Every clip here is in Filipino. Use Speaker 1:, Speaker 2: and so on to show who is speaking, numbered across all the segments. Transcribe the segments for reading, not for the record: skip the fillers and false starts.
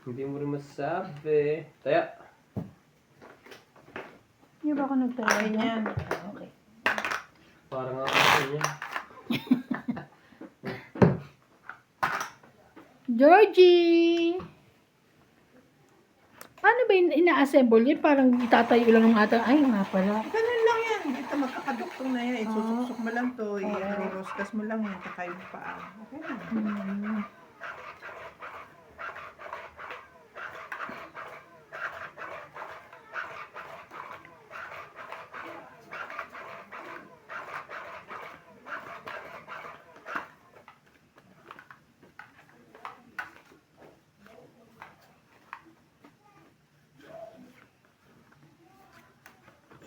Speaker 1: Hindi mo rin masabi. Taya.
Speaker 2: Hindi ba ako nagtayo
Speaker 3: Ganyan.
Speaker 2: Okay.
Speaker 1: Parang ako sa niya.
Speaker 2: Georgie! Paano ba ina-assemble yun? Parang itatayo lang ng ata. Ay, nga pala.
Speaker 3: Ganun lang yan. Ito magkakaduktong na yan. Isusuksok mo lang to. I-roskas mo lang yan. Kakay mo pa. Okay na.
Speaker 2: Hmm.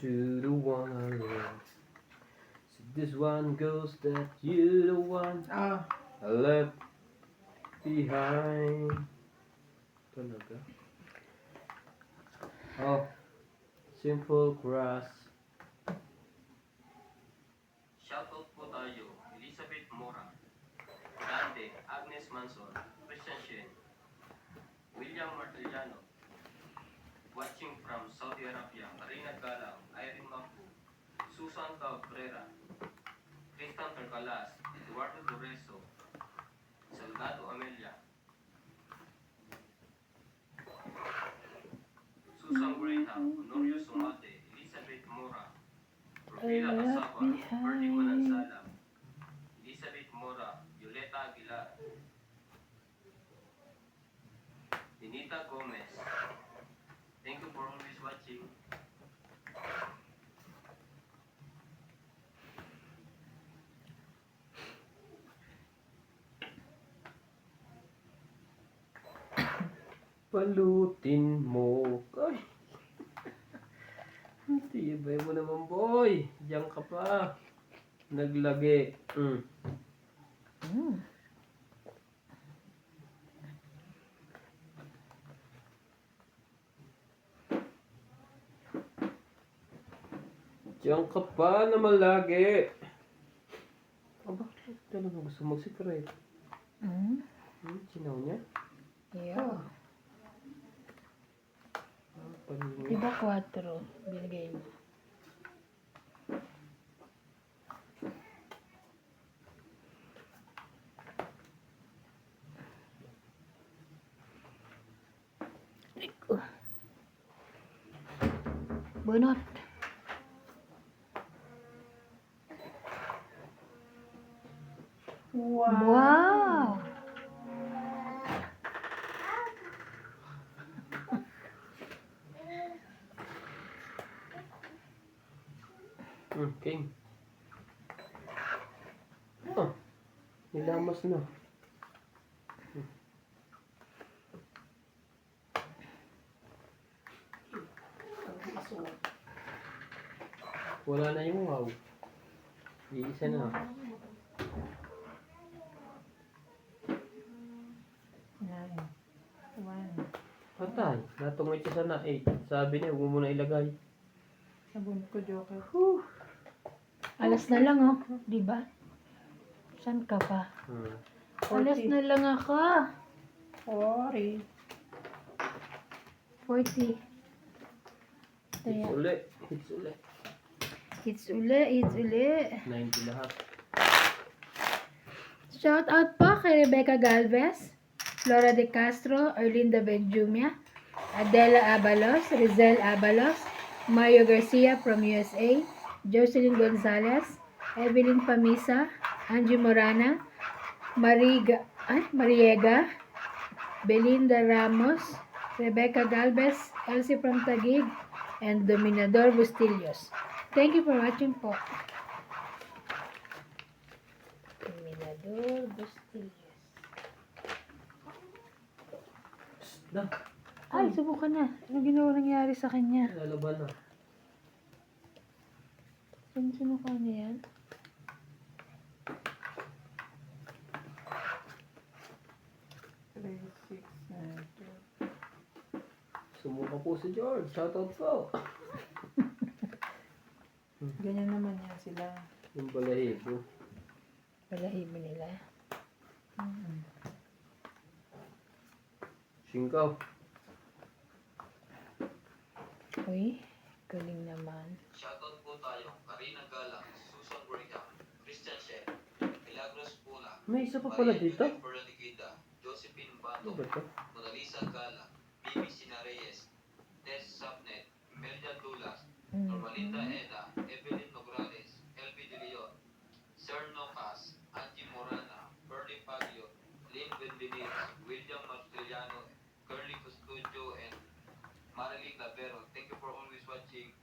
Speaker 1: To the one I love. So this one goes that you the one
Speaker 3: Ah.
Speaker 1: I left behind. Talaga? Oh. Simple grass. Shoutout po tayo. Elizabeth Mora. Dante, Agnes Manson, Christian Shen, William Martiliano. Watching from Saudi Arabia, Marina Galang, Irene Mapu, Susan Cabrera, Tristan Tercalas, Eduardo Dureso, Salgado Amelia, Susan Graham, Honorio Sumate, Elizabeth Mora, Rufila Asapa, Bertie Manansala, Elizabeth Mora, Violeta Aguilar, Dinita Gomez. Thank you for always watching. Palutin mo. Ay. Tibay mo naman, boy. Diyan ka pa. Naglagi. Diyan ka pa naman lagi. Aba, talaga gusto mag-secret. Sinaw niya?
Speaker 2: Yeah.
Speaker 1: Paningin.
Speaker 2: Diba 4? Binigay mo. Bunot. Wow!
Speaker 1: King. Oh, nilamas na. Wala na yung wow. Iisa na. Patay. Natungit siya na 8. Sabi niya, huwag mo na ilagay.
Speaker 3: Sabon ko, Joker.
Speaker 2: Alas na lang oh. Diba? Saan ka pa? Alas na lang ako.
Speaker 3: Sorry.
Speaker 2: 40.
Speaker 1: Hits
Speaker 2: Kaya,
Speaker 1: uli. Hits uli.
Speaker 2: hits uli, hits uli.
Speaker 1: 90 lahat.
Speaker 2: Shout out po kay Rebecca Galvez, Flora de Castro, Erlinda Benjumia, Adela Abalos, Rizel Abalos, Mario Garcia from USA, Jocelyn Gonzalez, Evelyn Pamisa, Angie Morana, Mariega, Belinda Ramos, Rebecca Galvez, Elsie from Taguig, and Dominador Bustillos. Thank you for watching po. Dominador Bustillos.
Speaker 1: Na.
Speaker 2: Ay, subukan na. Ano ginawa nangyari sa kanya?
Speaker 1: Lalaban na.
Speaker 2: Sino ka na yan?
Speaker 1: Sumuka po si George. Shoutout po.
Speaker 3: Ganyan naman yan sila.
Speaker 1: Yung balahibo.
Speaker 2: Balahibo nila.
Speaker 1: Singkaw.
Speaker 2: Uy, galing naman.
Speaker 4: Shoutout po tayo, Karina Galang, Susan Brigham, Christian Shea, Milagros Pula,
Speaker 1: May isa pa pala
Speaker 4: Maria
Speaker 1: dito.
Speaker 4: Judith Bernadigida, Josephine
Speaker 1: Ano
Speaker 4: Bato,
Speaker 1: ba ito?
Speaker 4: Mona Lisa Galang, Bibi Sina Reyes, Tess Sapnet, Melja Dulas, Normalinda Eda, Evelyn Nograles, LB De Leon, Sir Nocas, Angie Morana, Pearly Pagio, Lynn Benvenides, William Mastrillano, Curly Custodio, and Mariling Lavero. Thank you for always watching.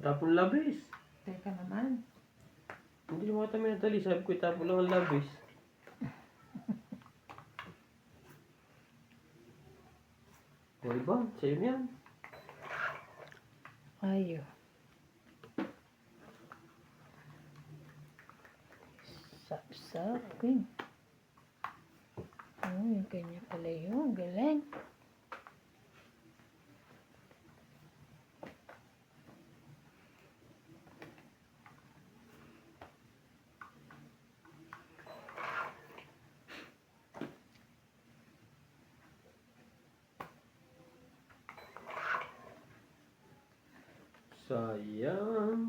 Speaker 1: Tapon labis.
Speaker 3: Teka naman.
Speaker 1: Hindi mo kami natali. Sabi ko itapon lang ang labis. O iba, sa'yo na yan.
Speaker 2: Ayo. Sapsapin. Oh, yung kanya pala yun. Galing.
Speaker 1: Sayang.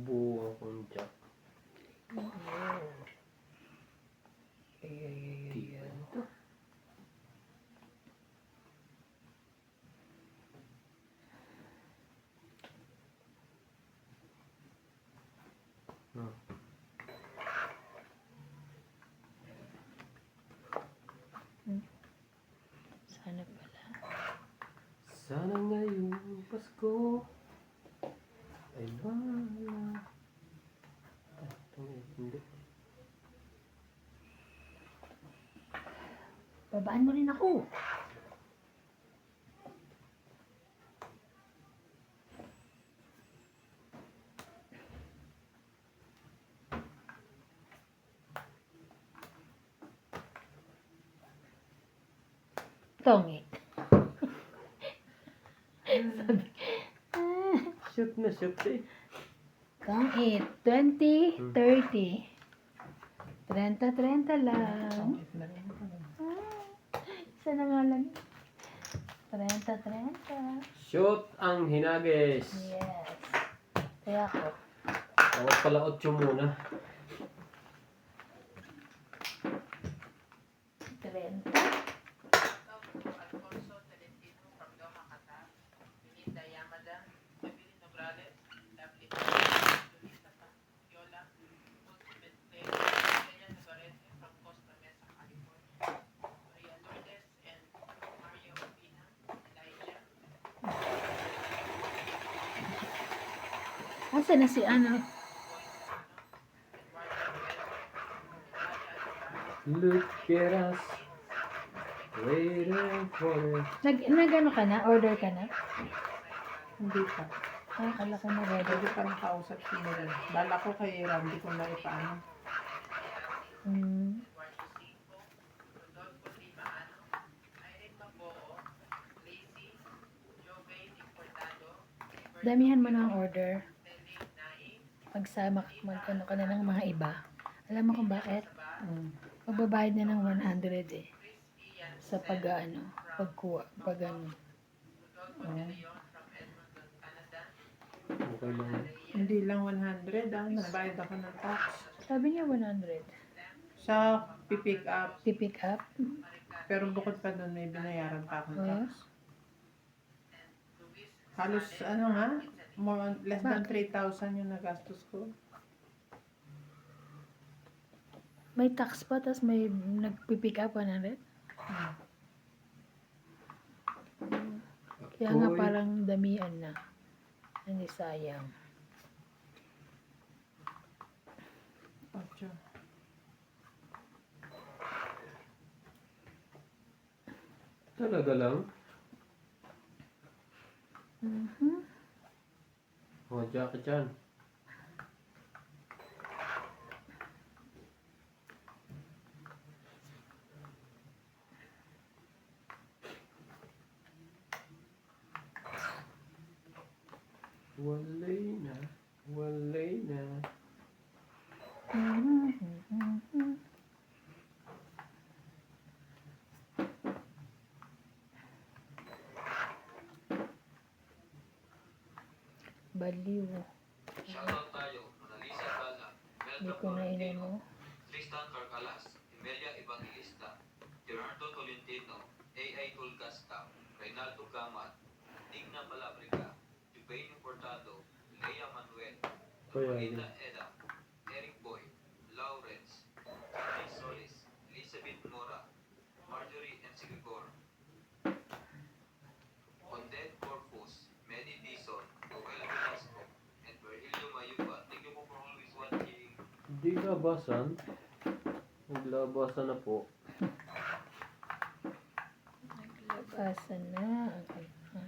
Speaker 1: Buwa kong jack. Tiba nito. Ah.
Speaker 2: Sana pala.
Speaker 1: Sana ngayong Pasko ay wala. Hindi.
Speaker 2: Babaan mo rin ako. Tongit.
Speaker 1: Shoot na shoot eh.
Speaker 2: Tongit. 20, 30. 30 lang.
Speaker 3: Pangit na rin.
Speaker 2: Isa na nga lang. 30.
Speaker 1: Shoot ang hinagis.
Speaker 2: Yes. Kaya ako.
Speaker 1: Dapat pala 8 muna.
Speaker 2: 30.
Speaker 4: Alfonso Tolentino from Doha, Qatar. Belinda Yamada, Evelyn Nograles, Lovely Luisa Yola, Ultimate Play, Celia Navarrete from Costa Mesa, California. Maria Lourdes and Mario Opina, Elijah.
Speaker 2: Asa na si ano?
Speaker 1: Look at us. Waiting for it.
Speaker 2: Nag-ano ka na? Order ka na?
Speaker 3: Hindi pa.
Speaker 2: Ah, kala ko na ready.
Speaker 3: Pwede pa rin kausap si Miran. Bala ko kay Randy kung na ipaano.
Speaker 2: Hmm.
Speaker 4: Rodolfo Limaano, Irene Maboo, Lazy, Jove Importado,
Speaker 2: Damihan mo ng order.
Speaker 4: Teling Naing,
Speaker 2: Pagsama magkano ka na ng mga iba. Alam mo kung bakit? Magbabayad na ng 100 eh. Sa pag-ano, pagkuha, pag-ano.
Speaker 1: Okay lang.
Speaker 3: Hindi lang 100 nagbayad ako ng tax.
Speaker 2: Sabi niya 100.
Speaker 3: Sa pipick up.
Speaker 2: Pipick up.
Speaker 3: Pero bukod pa doon may binayaran pa akong
Speaker 2: Oh.
Speaker 3: tax. Halos ano nga, less than 3,000 yung nagastos ko.
Speaker 2: May tax pa, tapos may nagpipick up 100. Kaya nga
Speaker 1: Ako'y-
Speaker 2: parang damian na. Hindi sayang.
Speaker 3: Ocho.
Speaker 1: Talaga lang?
Speaker 2: Mhm.
Speaker 1: O, Jackie Chan. Walay na. Walay na.
Speaker 2: Baliw.
Speaker 4: Shoutout tayo, Mona Lisa Gala,
Speaker 2: Hindi
Speaker 4: Melda
Speaker 2: ko na
Speaker 4: Florentino,
Speaker 2: inano.
Speaker 4: Tristan Carcalas, Emilia Evangelista, Gerardo Tolentino, A.I. Tulgasca, Reynaldo Gamat, Digna Palabrica, Jubain Portado, Lea Manuel,
Speaker 1: Kaya
Speaker 4: Marita Eda, Eric Boy, Lawrence, Johnny Solis, Elizabeth Mora, Marjorie M. Sigigor, Ondet Corpus, Medi Dizon, Joel Velasco, and Virgilio Mayuba. Thank you po for always watching.
Speaker 1: Hindi labasan. Naglabasan na po.
Speaker 2: Naglabasan na ang ano.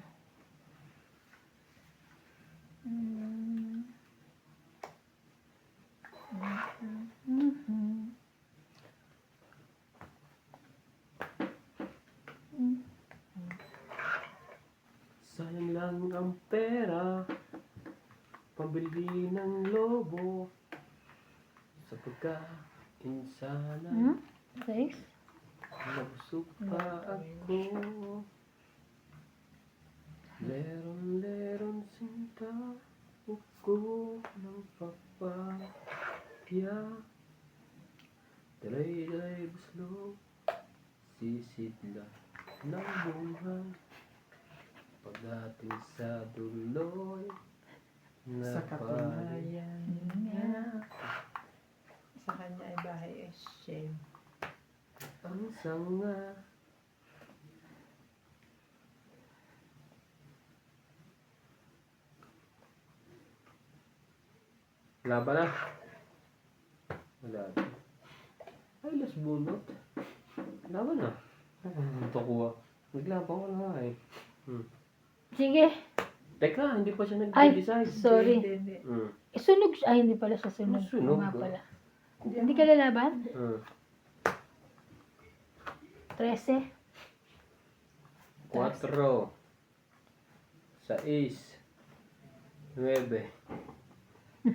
Speaker 1: Sayang lang ang pera. Pambili ng lobo. Sa pagkainsanan.
Speaker 2: Guys,
Speaker 1: Nabusog pa ako. Leron sinta. Uko ng papaya. Dalay buslo. Sisidla ng buhay. Pagdating sa duloy.
Speaker 3: Sa katunayan niya. Sa kanya ay bahay ay shame.
Speaker 1: Ang sanga. Laban na. Wala. Ay, las bunot. Laban na. Ito kuha. Naglaban ko na nga eh.
Speaker 2: sige.
Speaker 1: Teka, hindi pa siya
Speaker 2: Ay,
Speaker 1: nag-decide.
Speaker 2: sorry.
Speaker 3: Hindi.
Speaker 2: Sunog siya. Ay, hindi pala siya sunog.
Speaker 1: Sunog,
Speaker 2: Oo nga
Speaker 1: ah.
Speaker 2: pala. Hindi ka lalaban? 13.
Speaker 1: 4. 6. 9.
Speaker 2: 9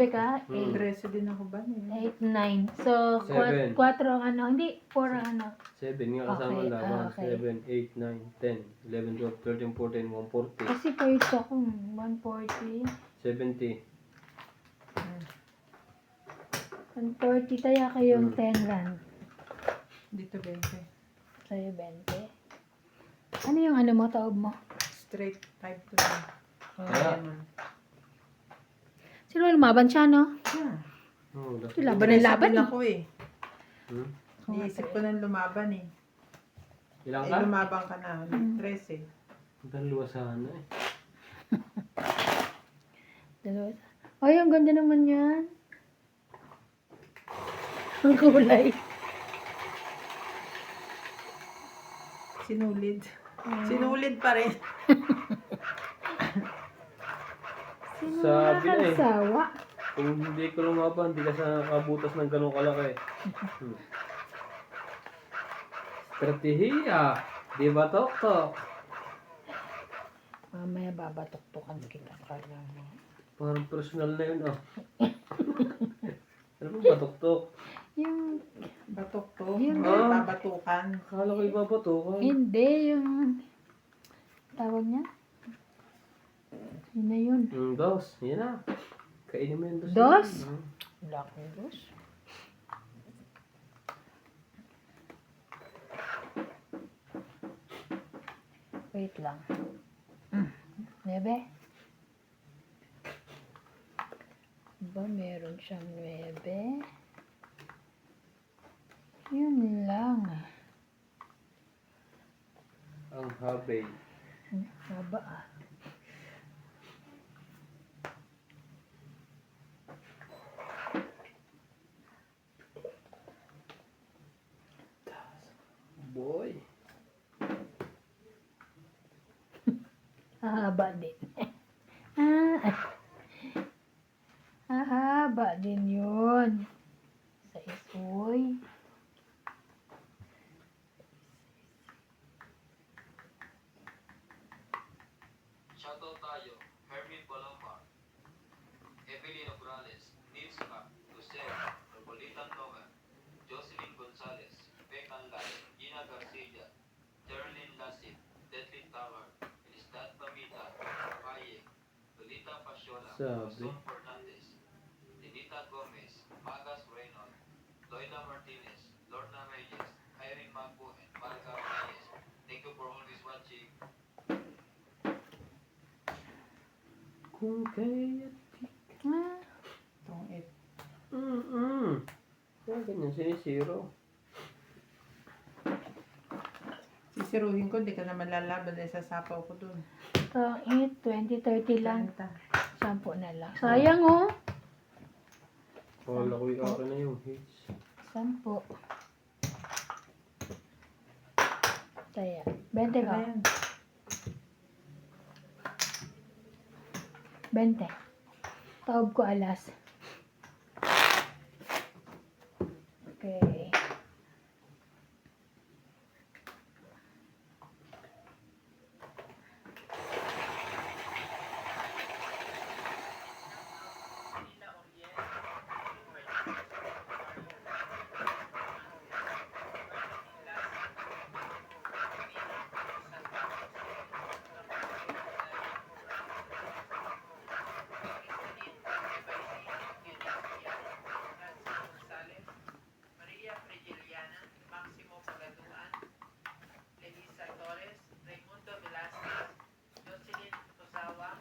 Speaker 2: ka? 8.
Speaker 3: 13 din ako ba niya?
Speaker 2: 8, 9. So, 4
Speaker 1: Seven.
Speaker 2: ang ano. Hindi, 4 ang ano.
Speaker 1: 7 nga kasama
Speaker 2: Okay,
Speaker 1: laban.
Speaker 2: okay.
Speaker 1: 7, 8, 9, 10, 11, 12, 13, 14, 140.
Speaker 2: Kasi points ako. 140.
Speaker 1: 70.
Speaker 2: 140. Kaya kayong 10 rand.
Speaker 3: Dito 20.
Speaker 2: Sa'yo 20. Ano yung ano mo, taob mo?
Speaker 3: Straight 5 to 10.
Speaker 1: Kaya.
Speaker 2: Sino lumaban siya, no?
Speaker 3: Yeah.
Speaker 1: Oh,
Speaker 2: Ito laban ng laban
Speaker 3: Din
Speaker 2: eh.
Speaker 3: ako eh.
Speaker 1: Hmm?
Speaker 3: Niisip ko nang lumaban eh.
Speaker 1: Ilang
Speaker 3: Eh,
Speaker 1: ka?
Speaker 3: lumabang ka na. 13.
Speaker 1: Dalawa sana eh.
Speaker 2: Dalawa. Ay, ang ganda naman yan. Ang kulay.
Speaker 3: Sinulid. Sinulid pa rin.
Speaker 2: Sino
Speaker 1: Sabi na eh.
Speaker 2: nakakasawa?
Speaker 1: Kung hindi ko lumaban, hindi ka sana nakabutas ng ganong kalaki. Strategiya. Di ba, Tok?
Speaker 2: Mamaya babatok-tokan kita ka lang.
Speaker 1: Parang personal na yun, ah. Ano ba, Tok?
Speaker 2: Yung,
Speaker 3: Batok to.
Speaker 2: Yun.
Speaker 3: Babatukan.
Speaker 1: Akala ko iba ba to?
Speaker 2: hindi, yung, tawag niya? Yun na yun.
Speaker 1: Dos. Yan na. Kainin mo yung dos.
Speaker 2: Dos?
Speaker 1: na yun.
Speaker 2: Wala akong dos. Wait lang. Nebe? Ba, meron siyang 9. Yun lang.
Speaker 1: Ang habay.
Speaker 2: Haba ah.
Speaker 1: Boy.
Speaker 2: Haba din. Haba din yun. Sa isoy.
Speaker 4: Shoutout tayo, Asyola,
Speaker 1: Sabi.
Speaker 4: Luzon Fernandez, Tinita Gomez, Magas Reynolds, Loida Martinez, Lorna Reyes, Irene Mapu, and Marga Reyes. Thank you for always watching.
Speaker 1: Kung kaya.
Speaker 2: Ah,
Speaker 3: Itong 8.
Speaker 1: Kaya ganyan, sinisiro.
Speaker 3: Sisiruhin ko, di ka naman lalaban dahil sasapaw ko dun.
Speaker 2: itong 8, 20, 30 lang.
Speaker 3: 30.
Speaker 2: 10 na lang. Sayang oh.
Speaker 1: Wala ko yung akin na yung hits.
Speaker 2: 10. Kaya, 20
Speaker 3: Ano
Speaker 2: ka.
Speaker 3: yan?
Speaker 2: 20. Taob ko alas. Okay.
Speaker 5: Maria Frigiliana, Maximo Pagaduan, Elisa Torres, Raimundo Velasquez, Jocelyn Osawa,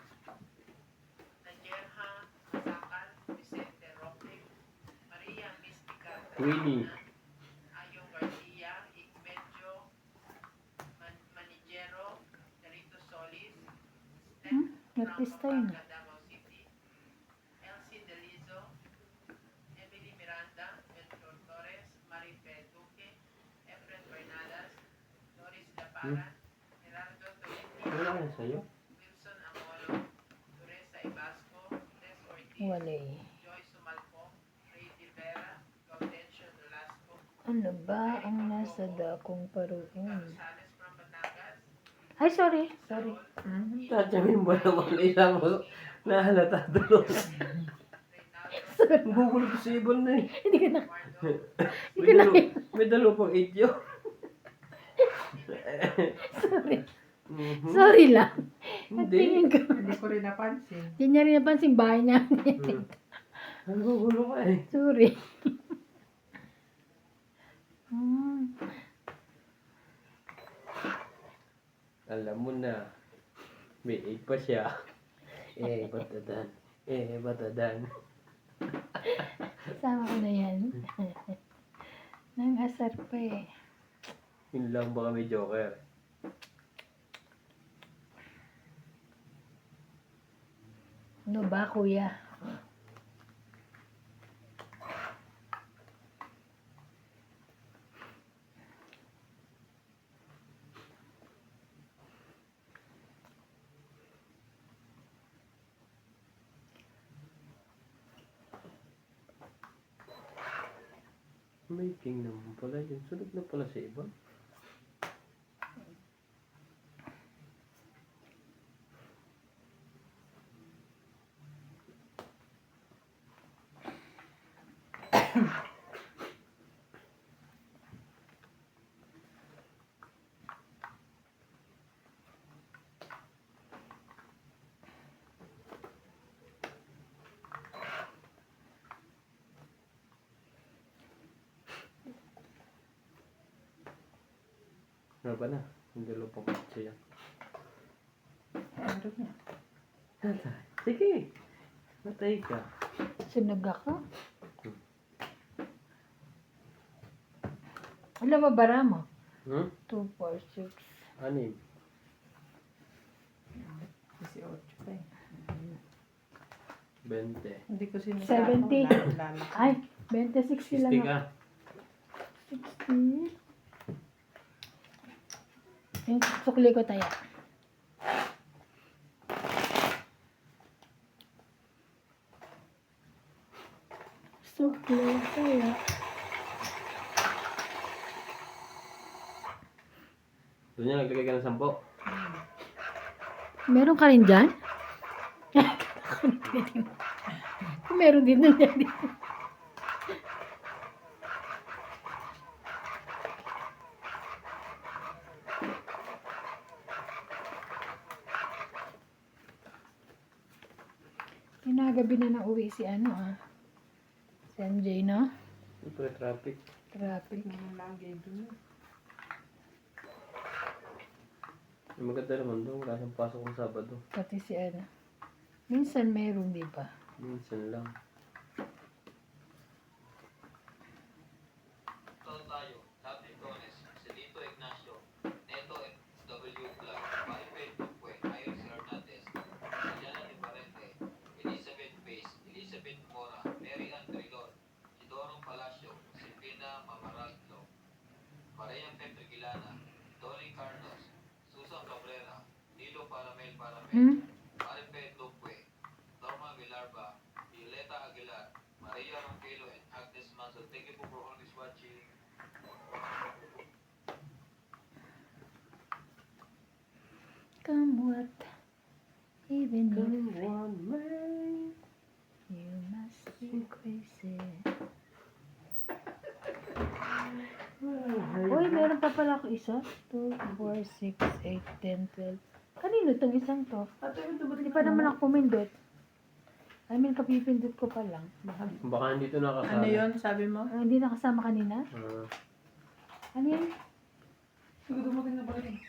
Speaker 5: Najerha Masakal, Vicente Roque, Maria Mystica
Speaker 1: Winnie.
Speaker 5: Ayong Garcia, Igmedio Manigero, Narito Solis,
Speaker 2: Nagpista yun.
Speaker 5: Davao City, Elsie Delizo, Emily Miranda, Melchor Torres, Maribel Duque, Efren Bernadas, Doris Laparan, Gerardo Tolentino,
Speaker 1: Wala na sa'yo.
Speaker 5: Wilson Amolo, Teresa Ibasco, Tess Ortiz,
Speaker 2: Wala eh.
Speaker 5: Joy Sumalpo, Ray Rivera, Gaudencio Nolasco,
Speaker 2: Ano ba ang nasa dakong paruin?
Speaker 5: Rosales from Batangas,
Speaker 2: Ay, sorry. Sorry.
Speaker 3: Mhm.
Speaker 1: Tatsamin mo naman isa mo. Nahalata doon. Google possible na eh.
Speaker 2: Hindi ka na.
Speaker 1: May dalo pang idyo.
Speaker 2: Sorry.
Speaker 1: Mhm.
Speaker 2: Sorry lang.
Speaker 1: Hindi.
Speaker 2: Tingin ko.
Speaker 3: Hindi ko rin napansin.
Speaker 2: Hindi niya rin napansin bahay niya.
Speaker 1: Nagugulo ka eh.
Speaker 2: Sorry. Hmm.
Speaker 1: Alam mo na. May 8 pa siya. Batadan. Batadan.
Speaker 2: Sama ko na yan. Nang asar pa eh.
Speaker 1: Yun lang baka may joker.
Speaker 2: Ano ba, kuya?
Speaker 1: May king naman pala yun. Sunod na pala sa iba. Ano ba na? Hindi lupang siya.
Speaker 3: Meron niya.
Speaker 1: Natay. Sige. Natay ka.
Speaker 2: Sunog ako. Alam mo, bara mo? 2, 4, 6.
Speaker 1: Anim.
Speaker 3: 18 pa eh.
Speaker 1: 20.
Speaker 3: Hindi ko sinasabi.
Speaker 2: 70. Ay, 26 sila
Speaker 1: 60
Speaker 2: na.
Speaker 1: ka.
Speaker 2: 60. Yung sukli ko tayo. Sukli tayo.
Speaker 1: Doon niya naglagay ka ng 10.
Speaker 2: Meron ka rin dyan? Meron din na dyan. kagabi na nauwi si ano Si MJ, no?
Speaker 1: Siyempre, traffic.
Speaker 2: Traffic.
Speaker 3: Lagi doon.
Speaker 1: Yung maganda naman doon, wala siyang pasok ng Sabado.
Speaker 2: Pati si ano. Minsan meron, di ba?
Speaker 1: Minsan lang.
Speaker 4: Ito tayo, David Tones, Celito Ignacio, Neto W. Clark, Maribel Duque, Iris Hernandez, Juliana Di Parente, Elizabeth Pace, Elizabeth Mora, Mary Ann Trilon, Isidoro Palacio, Silvina Mamaraglo, Maria Petrigilana, Dolly Carlos, Susan Cabrera, Nilo Paramel
Speaker 2: Hmm?
Speaker 4: Maribel Duque, Norma Villarba, Violeta Aguilar, Maria Ronquillo, and Agnes Mansell. Thank you po for always watching.
Speaker 2: Come what? Even if
Speaker 1: One man.
Speaker 2: you must be crazy. Uy, meron pa pala ako isa. 2, 4, 6, 8, 10, 12. Kanino tong isang to? Hindi pa naman ako pumindot. I mean, kapipindot ko pa lang.
Speaker 1: Baka hindi ito nakasala.
Speaker 3: Ano yun, sabi mo?
Speaker 2: Hindi nakasama kanina? Ano yan?
Speaker 6: Dumating na ba rin?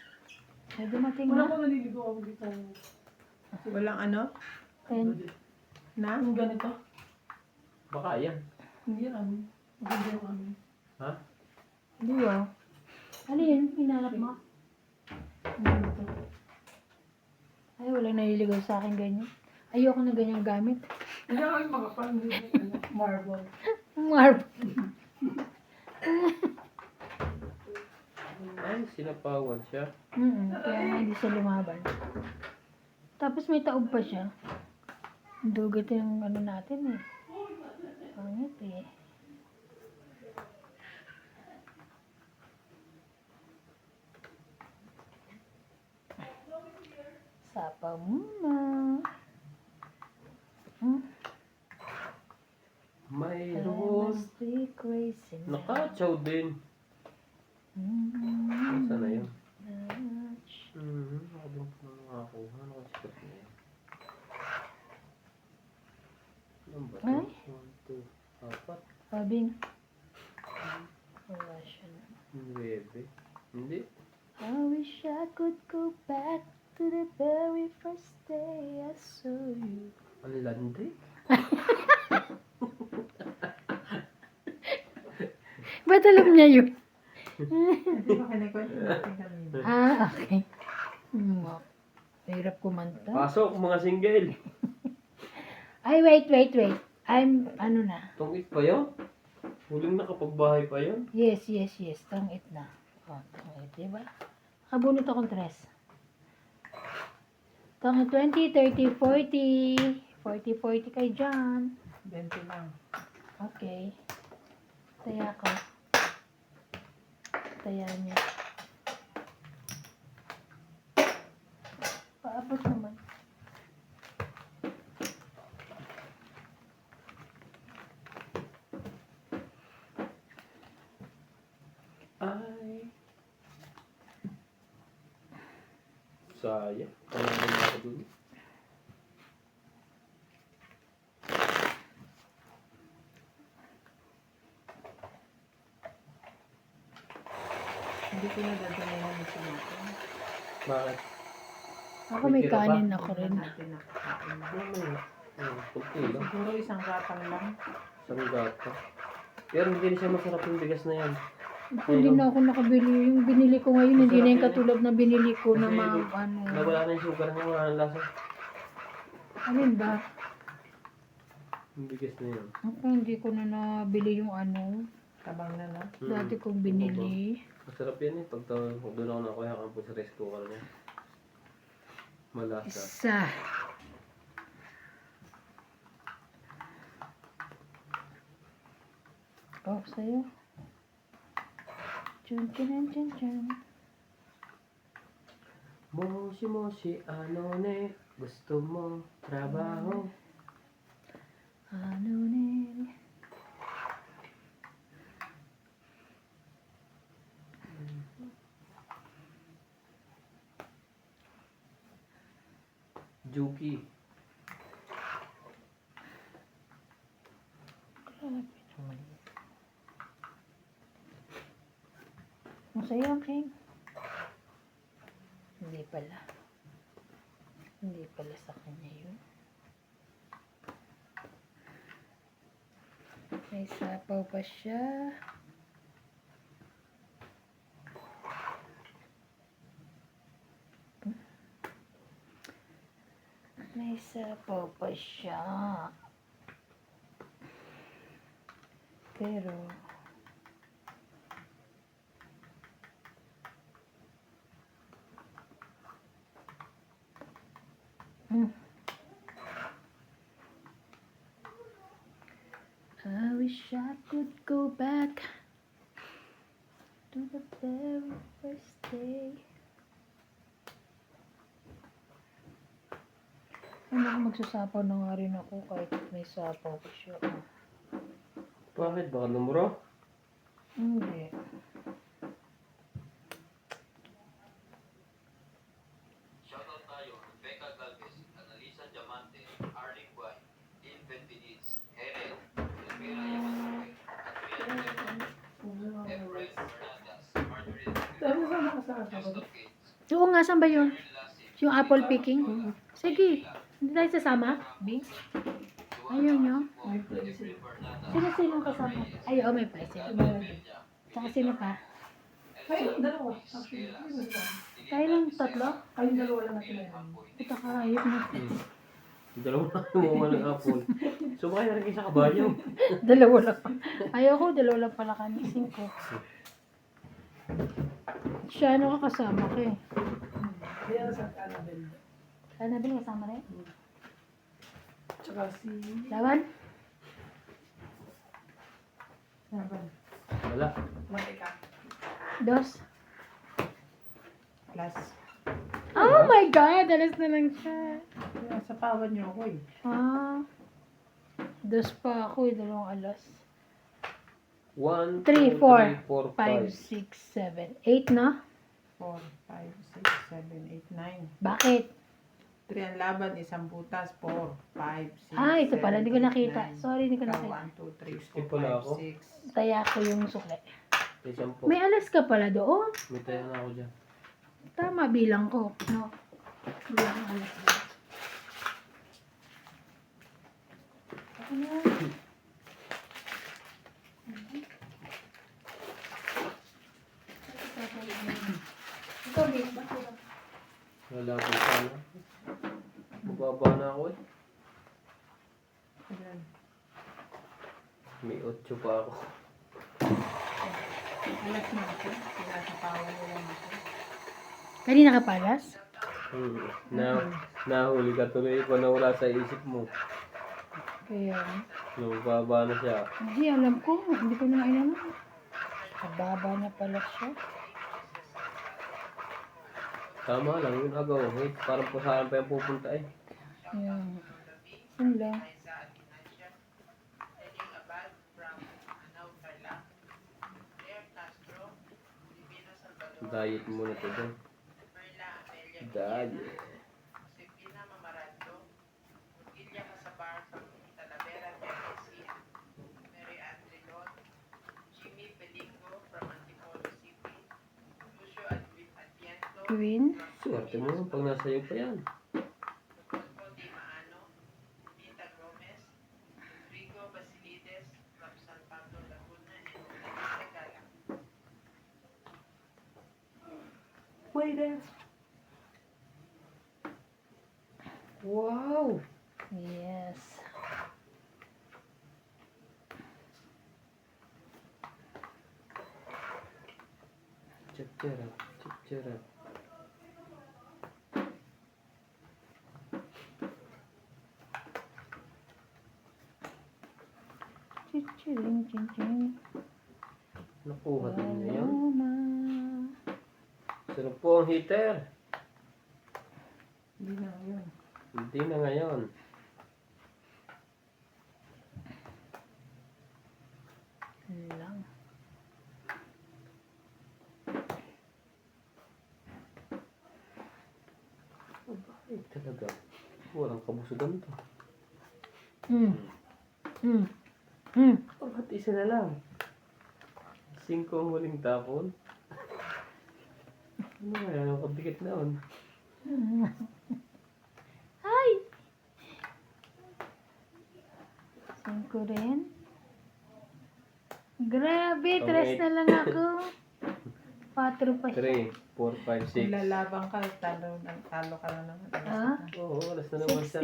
Speaker 2: Ay, dumating
Speaker 6: Wala
Speaker 2: na.
Speaker 6: ko naliligo ako dito.
Speaker 3: Walang ano?
Speaker 2: 10.
Speaker 3: Na?
Speaker 6: Yung ganito.
Speaker 1: Baka yan.
Speaker 6: Hindi yan amin. Maganda yung amin.
Speaker 1: Ha?
Speaker 2: Hindi oh. Ano yun? Hinanap mo?
Speaker 6: Ganito.
Speaker 2: Ay, walang naliligaw sa akin ganyan. Ayoko na ganyang gamit.
Speaker 6: Hindi kami makapal. Hindi ano, marble.
Speaker 2: Marble.
Speaker 1: Ay, sinapawan siya.
Speaker 2: Kaya nga hindi siya lumaban. Tapos may taob pa siya. Dugat yung ano natin eh. Pangit eh. Sapa muna. I
Speaker 1: Mayroon.
Speaker 2: must be crazy now.
Speaker 1: Nakatsaw din. Saan na yun? Ako din po nakakuha. Nakasikat na yun. Ilan ba ito?
Speaker 2: Ay?
Speaker 1: 1, 2, 4.
Speaker 2: Sabing. Wala siya na.
Speaker 1: 9. Hindi.
Speaker 2: I wish I could go back to the very first day I saw you.
Speaker 1: Ang landi.
Speaker 2: Ba't alam niya yun?
Speaker 3: Hindi ba kinikwento natin kanina?
Speaker 2: Okay. Hirap kumanta.
Speaker 1: Pasok mga single.
Speaker 2: Ay, wait. I'm, ano na.
Speaker 1: Tungit pa yun? Huling nakapagbahay pa yun?
Speaker 2: Yes. Tangit na. Tangit, diba? Nakabunot akong dress. Tangit 20, 30, 40. 40 kayo dyan.
Speaker 3: 20 lang.
Speaker 2: Okay. Taya ko. Taya niya. Paabot naman.
Speaker 1: Ay. Sayang. Pangalan na ako dun.
Speaker 3: Hindi ko nadadala yung isa dito.
Speaker 1: Bakit?
Speaker 2: Ako may
Speaker 1: May tira pa?
Speaker 2: kanin ako rin.
Speaker 3: Natin nakakain.
Speaker 1: Kunti lang.
Speaker 3: Siguro isang ratang lang.
Speaker 1: Isang gata. Pero hindi na siya masarap yung bigas na yan.
Speaker 2: Hindi na ako nakabili. Yung binili ko ngayon, hindi na yung katulad na binili ko na
Speaker 1: Kasi
Speaker 2: mga
Speaker 1: Nawala na yung sugar niya, wala na lasa.
Speaker 2: Alin ba?
Speaker 1: Yung bigas na yan.
Speaker 2: Ako hindi ko na nabili yung
Speaker 3: Tabang na na.
Speaker 2: dati kong binili.
Speaker 1: Masarap yan eh. Pag doon ako nakuha ka po sa rice cooker niya. Malasa.
Speaker 2: Isa. Oh, sa'yo. Chun chun chun chun.
Speaker 1: Moshi, ano ne? Gusto mo trabaho?
Speaker 2: Ano ne?
Speaker 1: Juki.
Speaker 2: Sabi naman. Masaya, King. Hindi pala. Hindi pala sa kanya yun. May sapaw pa siya. May sapaw pa siya. Pero, I wish I could go back to the very first day. Ano, magsasapaw na nga rin ako kahit may sapaw pa siya.
Speaker 1: Bakit? Baka lumuro?
Speaker 2: Hindi.
Speaker 4: Shoutout tayo, Rebecca Galvez, Annalisa Diamante, Arlene Guay, Lynn Benveniz, Helen, Elvira Yamasue, Adrian Efrain Fernandez, Marjorie
Speaker 6: Sabi sa mga sa asawa.
Speaker 4: Justin Gates,
Speaker 2: Oo nga, saan ba yun?
Speaker 4: Cheryl Lassie,
Speaker 2: Yung apple picking? Sige. Hindi tayo sasama? Bing? Ayun nyo.
Speaker 6: May place.
Speaker 2: Sino kasama? Ay, oh, may place. Tsaka sino pa?
Speaker 6: Ay, dalawa. Actually, yun lang.
Speaker 2: Tayo lang tatlo?
Speaker 6: Kayong dalawa lang natin na.
Speaker 2: Puta ka, ayop na.
Speaker 1: Dalawa na kumuha ng apple. Sumakay na rin sa kabayo.
Speaker 2: Dalawa lang. Ayoko, dalawa lang pala kami. 5. Siya, ano ka kasama ka eh?
Speaker 6: Kaya sa Annabelle.
Speaker 2: Annabelle, kasama rin?
Speaker 6: Tsaka si...
Speaker 2: Laban?
Speaker 6: Laban.
Speaker 1: Wala.
Speaker 6: Matika.
Speaker 2: 2.
Speaker 3: Plus.
Speaker 2: Oh my God! Alas na lang siya.
Speaker 3: Kaya sa pawan niyo ako eh.
Speaker 2: Ah. 2 pa ako eh, 2 alas.
Speaker 1: 1,
Speaker 2: 3, 4, 5, 6, 7, 8 na?
Speaker 3: 4, 5, 6, 7, 8, 9.
Speaker 2: Bakit?
Speaker 3: 3 ang laban, isang butas. 4, 5, 6,
Speaker 2: Ah, ito pala, hindi ko nakita. Sorry, hindi ko nakita.
Speaker 3: 1, 2, 3,
Speaker 1: Skip pala ako.
Speaker 3: 4, 5, 6.
Speaker 2: Taya ko yung sukle.
Speaker 1: May 10.
Speaker 2: May alas ka pala doon.
Speaker 1: May tayo na ako dyan.
Speaker 2: Tama, bilang ko. No?
Speaker 6: Bilang alas.
Speaker 2: Ako na. Ikaw, Liz, bakit?
Speaker 1: Wala ko sana. Bubaba na ako eh.
Speaker 3: Ayan.
Speaker 1: May 8 pa ako.
Speaker 3: Alas na ako. Kaya sa pawan niyo lang ako.
Speaker 2: Kanina ka palas?
Speaker 1: Nahuli ka tuloy ko na wala sa isip mo.
Speaker 2: Kaya,
Speaker 1: Nababa na siya.
Speaker 2: hindi, alam ko. Hindi ko na alam. Kababa na pala siya.
Speaker 1: Tama lang yun agaw. Wait, parang po saan pa yung pupunta eh.
Speaker 2: Ayan. Yun lang.
Speaker 5: Liza Ignacia, Eling Abad from Anao, Tarlac, Claire Castro, Divina Salvador,
Speaker 1: Diet muna to doon.
Speaker 5: Perla Amelia
Speaker 1: Diet.
Speaker 5: Josefina Mamarando, Mugilya Casabar from Talavera, Tennessee, Mary Ann Trilon, Jimmy Belingo from Antipolo City, Lucio Adviento
Speaker 2: Queen.
Speaker 1: Swerte mo pag nasa iyo pa yan.
Speaker 5: Rodolfo Di Maano, Nita Gomez, Rodrigo Basilides from San Pablo, Laguna, and Melissa Gala.
Speaker 6: Wait there.
Speaker 1: Wow!
Speaker 2: Yes.
Speaker 1: Chip-chirap, chip-chirap.
Speaker 2: Chichiring, chiching.
Speaker 1: Nakuha din niya yun.
Speaker 2: Paloma.
Speaker 1: Sarap po ang heater.
Speaker 3: Hindi na yun.
Speaker 1: Hindi na ngayon.
Speaker 2: Yun lang.
Speaker 1: Ay talaga. Walang kabusugan to.
Speaker 2: Mm. Mm.
Speaker 1: Oh, ba't isa na lang? 5 ang huling tapon? Ano kaya? Ang kabikit na on.
Speaker 2: Ay! 5 rin. Grabe,
Speaker 1: Okay.
Speaker 2: 3 na lang ako. 4 pa siya.
Speaker 1: 3, 4, 5,
Speaker 3: Kung
Speaker 1: 6.
Speaker 3: lalabang ka, talo ka na naman.
Speaker 2: Ah?
Speaker 1: Oo, alas na naman siya.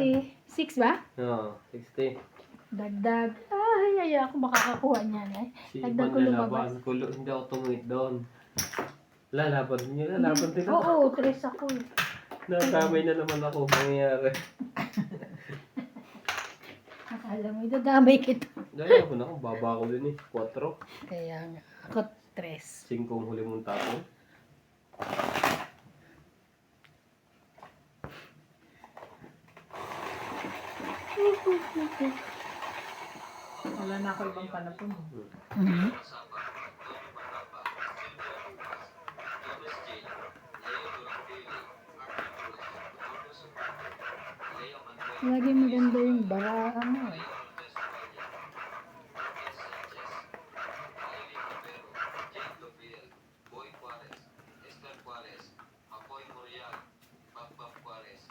Speaker 2: 60. 6 ba?
Speaker 1: Oo, 60.
Speaker 2: Dagdag. Ay, ako makakakuha niyan. Ay,
Speaker 1: Si
Speaker 2: dagdag
Speaker 1: Ivan
Speaker 2: ko lumabas.
Speaker 1: lalaban. Hindi ako tumingit doon. Lalaban niya. Lalaban din ako.
Speaker 2: Oo, 3 ako eh.
Speaker 1: Nakamay na naman ako. Mangyayari.
Speaker 2: Akala mo, idadamay kita.
Speaker 1: Dahil ako na ako. Baba ko din eh. 4.
Speaker 2: Kaya nga, ako 3.
Speaker 1: 5 ang huli mong tapon.
Speaker 3: Wala na ako ibang panapon.
Speaker 2: Mhm.
Speaker 4: Sabah, Tony Mataba, Silvia Lucas, Thomas Jane, Leo Durandili, Arthur Cruz, Marcos Sobrante, Leo Manuel,
Speaker 2: Lagi maganda yung baraan mo eh.
Speaker 4: Leo Lourdes Valle, Marquez Sanchez, Aileen Rivero, Jane Gabriel, Boy Juarez, Esther Juarez, Makoy Morial, Bambam Juarez,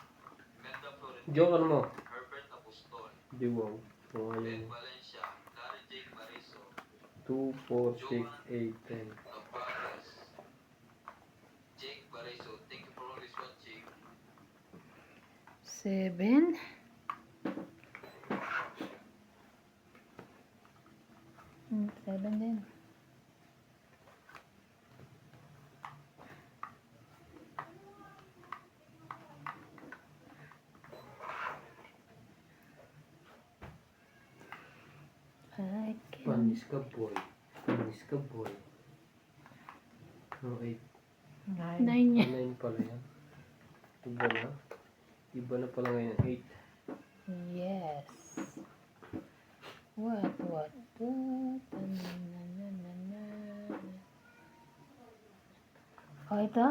Speaker 4: Menda Florentino,
Speaker 1: Joker mo.
Speaker 4: Herbert Apostol,
Speaker 1: Diwang. So,
Speaker 4: Ben
Speaker 1: ayun.
Speaker 4: Valencia, Larry Jake Mariso,
Speaker 1: 2, 4, 6, 8, 10.
Speaker 4: Tabares, Jake Mariso. Thank you for always watching.
Speaker 2: 7. Hmm, 7 din. I can...
Speaker 1: Panis ka boy. Panis ka boy. No, 8.
Speaker 2: 9 yan.
Speaker 1: 9 pala yan. Iba na. Iba na pala ngayon. 8.
Speaker 2: Yes. What? Oh, ito?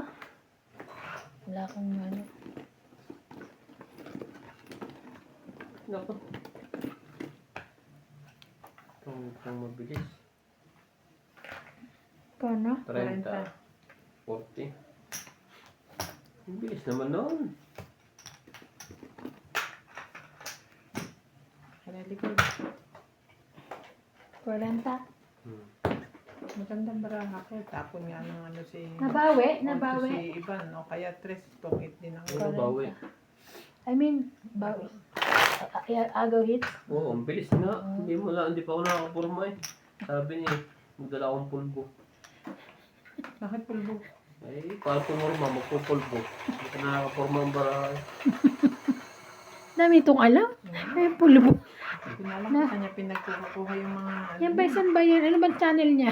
Speaker 2: Wala akong ano.
Speaker 1: Naku. Itong mabilis.
Speaker 2: Kano?
Speaker 1: 30. 40. Ang bilis naman nun.
Speaker 3: Kanalikod.
Speaker 2: 40.
Speaker 3: Magandang baraha ko. Tapon nga ng ano si...
Speaker 2: Nabawi?
Speaker 3: Si Ivan. O kaya 3, 8 din ako.
Speaker 1: Ano bawi?
Speaker 2: I mean, bawi. Agaw hit?
Speaker 1: Oo, ang bilis nga. Hindi pa ako nakakapurma eh. Sabi niya, magdala akong pulbo.
Speaker 3: Bakit pulbo?
Speaker 1: Ay, para pumurma, magpupulbo. Hindi ka nakakapurma ang barahay.
Speaker 2: Dami itong alam. Ay, pulbo.
Speaker 3: Pinalang ko kanya pinagkukuha yung mga...
Speaker 2: Yan ba, saan ba yan? Ano ba channel niya?